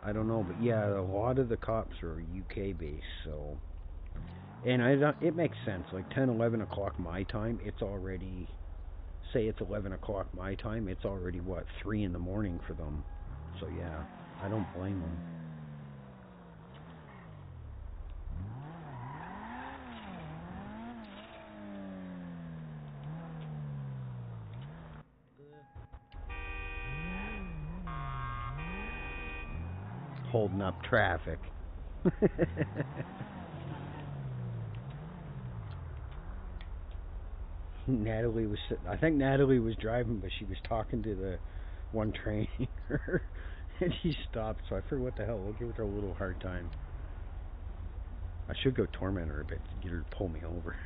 I don't know, but yeah, a lot of the cops are UK based, so. And it makes sense. Like 10, 11 o'clock my time, it's already. Say it's 11 o'clock my time, it's already 3 in the morning for them. So yeah. I don't blame them. holding up traffic. I think Natalie was driving, but she was talking to the one training her, and she stopped, so I figured, what the hell, we'll give her a little hard time. I should go torment her a bit to get her to pull me over.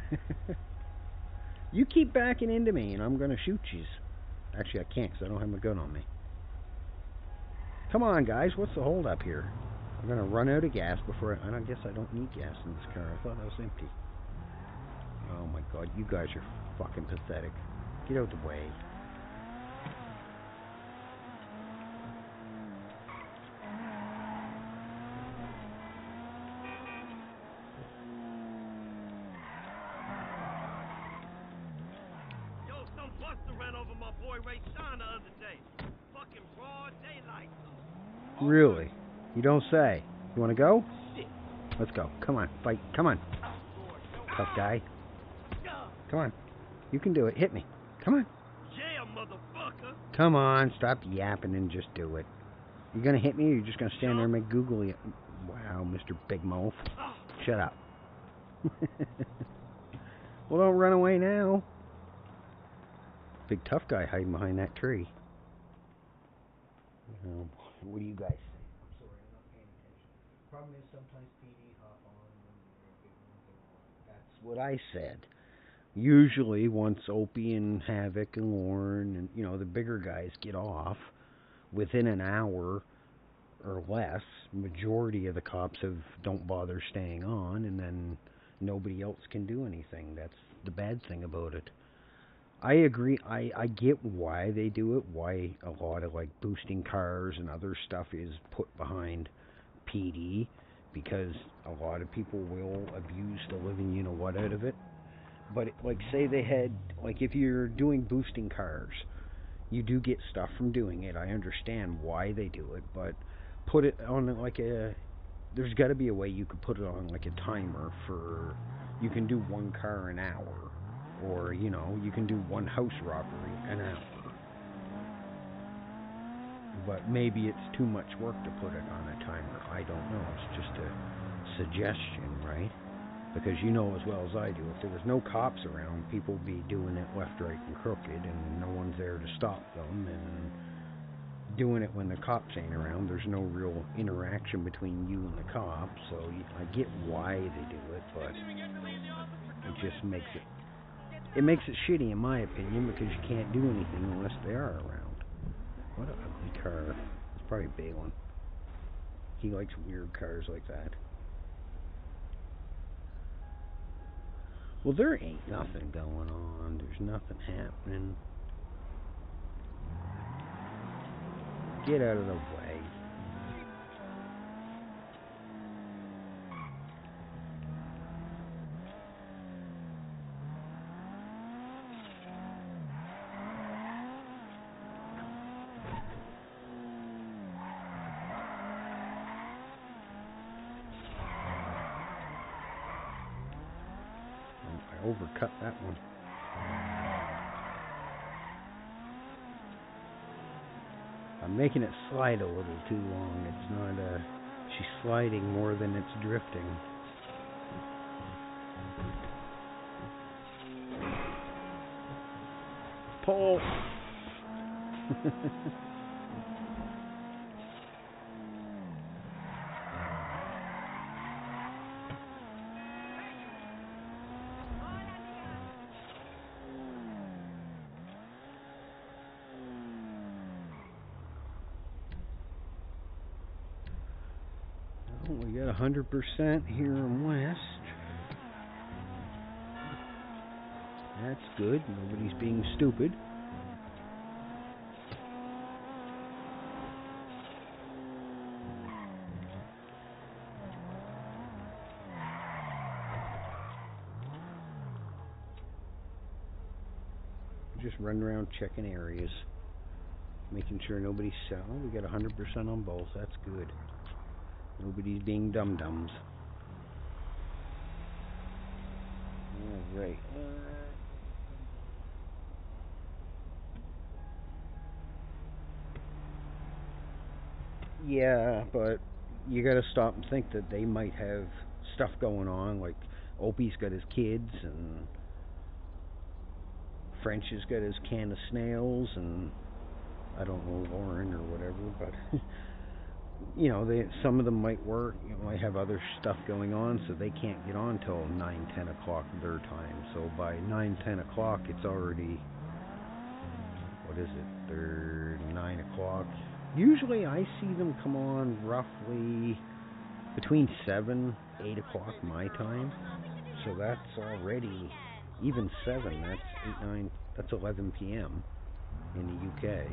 You keep backing into me, and I'm going to shoot you. Actually, I can't, because I don't have my gun on me. Come on, guys, what's the hold up here? I'm going to run out of gas before I guess I don't need gas in this car. I thought I was empty. Oh my god, you guys are fucking pathetic. Get out the way. Yo, some buster ran over my boy Ray Sean the other day. Fucking broad daylight. Really? You don't say. You want to go? Let's go. Come on, fight. Come on. Tough guy. Come on. You can do it. Hit me. Come on. Yeah, motherfucker. Come on. Stop yapping and just do it. You gonna hit me, or you just gonna stand there and make googly? Wow, Mr. Big Mouth. Shut up. Well, don't run away now. Big tough guy hiding behind that tree. What do you guys say? I'm sorry, I'm not paying attention. Problem is sometimes PD hop on when that's what I said. Usually, once Opie and Havoc and Lauren and, you know, the bigger guys get off, within an hour or less, majority of the cops don't bother staying on, and then nobody else can do anything. That's the bad thing about it. I agree. I get why they do it, why a lot of, like, boosting cars and other stuff is put behind PD, because a lot of people will abuse the living you-know-what out of it. But, like, say they had, like, if you're doing boosting cars, you do get stuff from doing it. I understand why they do it, but put it on, like, there's got to be a way you could put it on, like, a timer for, you can do one car an hour, or, you know, you can do one house robbery an hour. But maybe it's too much work to put it on a timer. I don't know. It's just a suggestion, right? Because you know as well as I do, if there was no cops around, people would be doing it left, right, and crooked, and no one's there to stop them, and doing it when the cops ain't around, there's no real interaction between you and the cops, so I get why they do it, but it just makes it shitty in my opinion, because you can't do anything unless they are around. What an ugly car. It's probably Balin. He likes weird cars like that. Well, there ain't nothing going on. There's nothing happening. Get out of the way. Overcut that one. I'm making it slide a little too long. It's not she's sliding more than it's drifting. Pull. We got 100% here in West. That's good. Nobody's being stupid. Just running around checking areas, making sure nobody's selling. We got 100% on both. That's good. Nobody's being dum-dums. Alright. Yeah, but you got to stop and think that they might have stuff going on, like Opie's got his kids, and French has got his can of snails, and I don't know, Lauren or whatever, but you know, some of them might work, might have other stuff going on, so they can't get on till 9, 10 o'clock their time. So by 9, 10 o'clock, it's already, what is it? They're 9 o'clock. Usually, I see them come on roughly between 7, 8 o'clock my time. So that's already, even 7. That's 8, 9. That's 11 p.m. in the UK.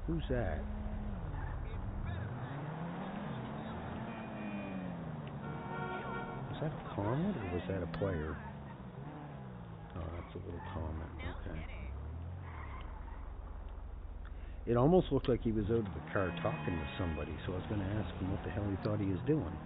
Who's that? Was that a comment or was that a player? Oh, that's a little comment. Okay. It almost looked like he was out of the car talking to somebody, so I was going to ask him what the hell he thought he was doing.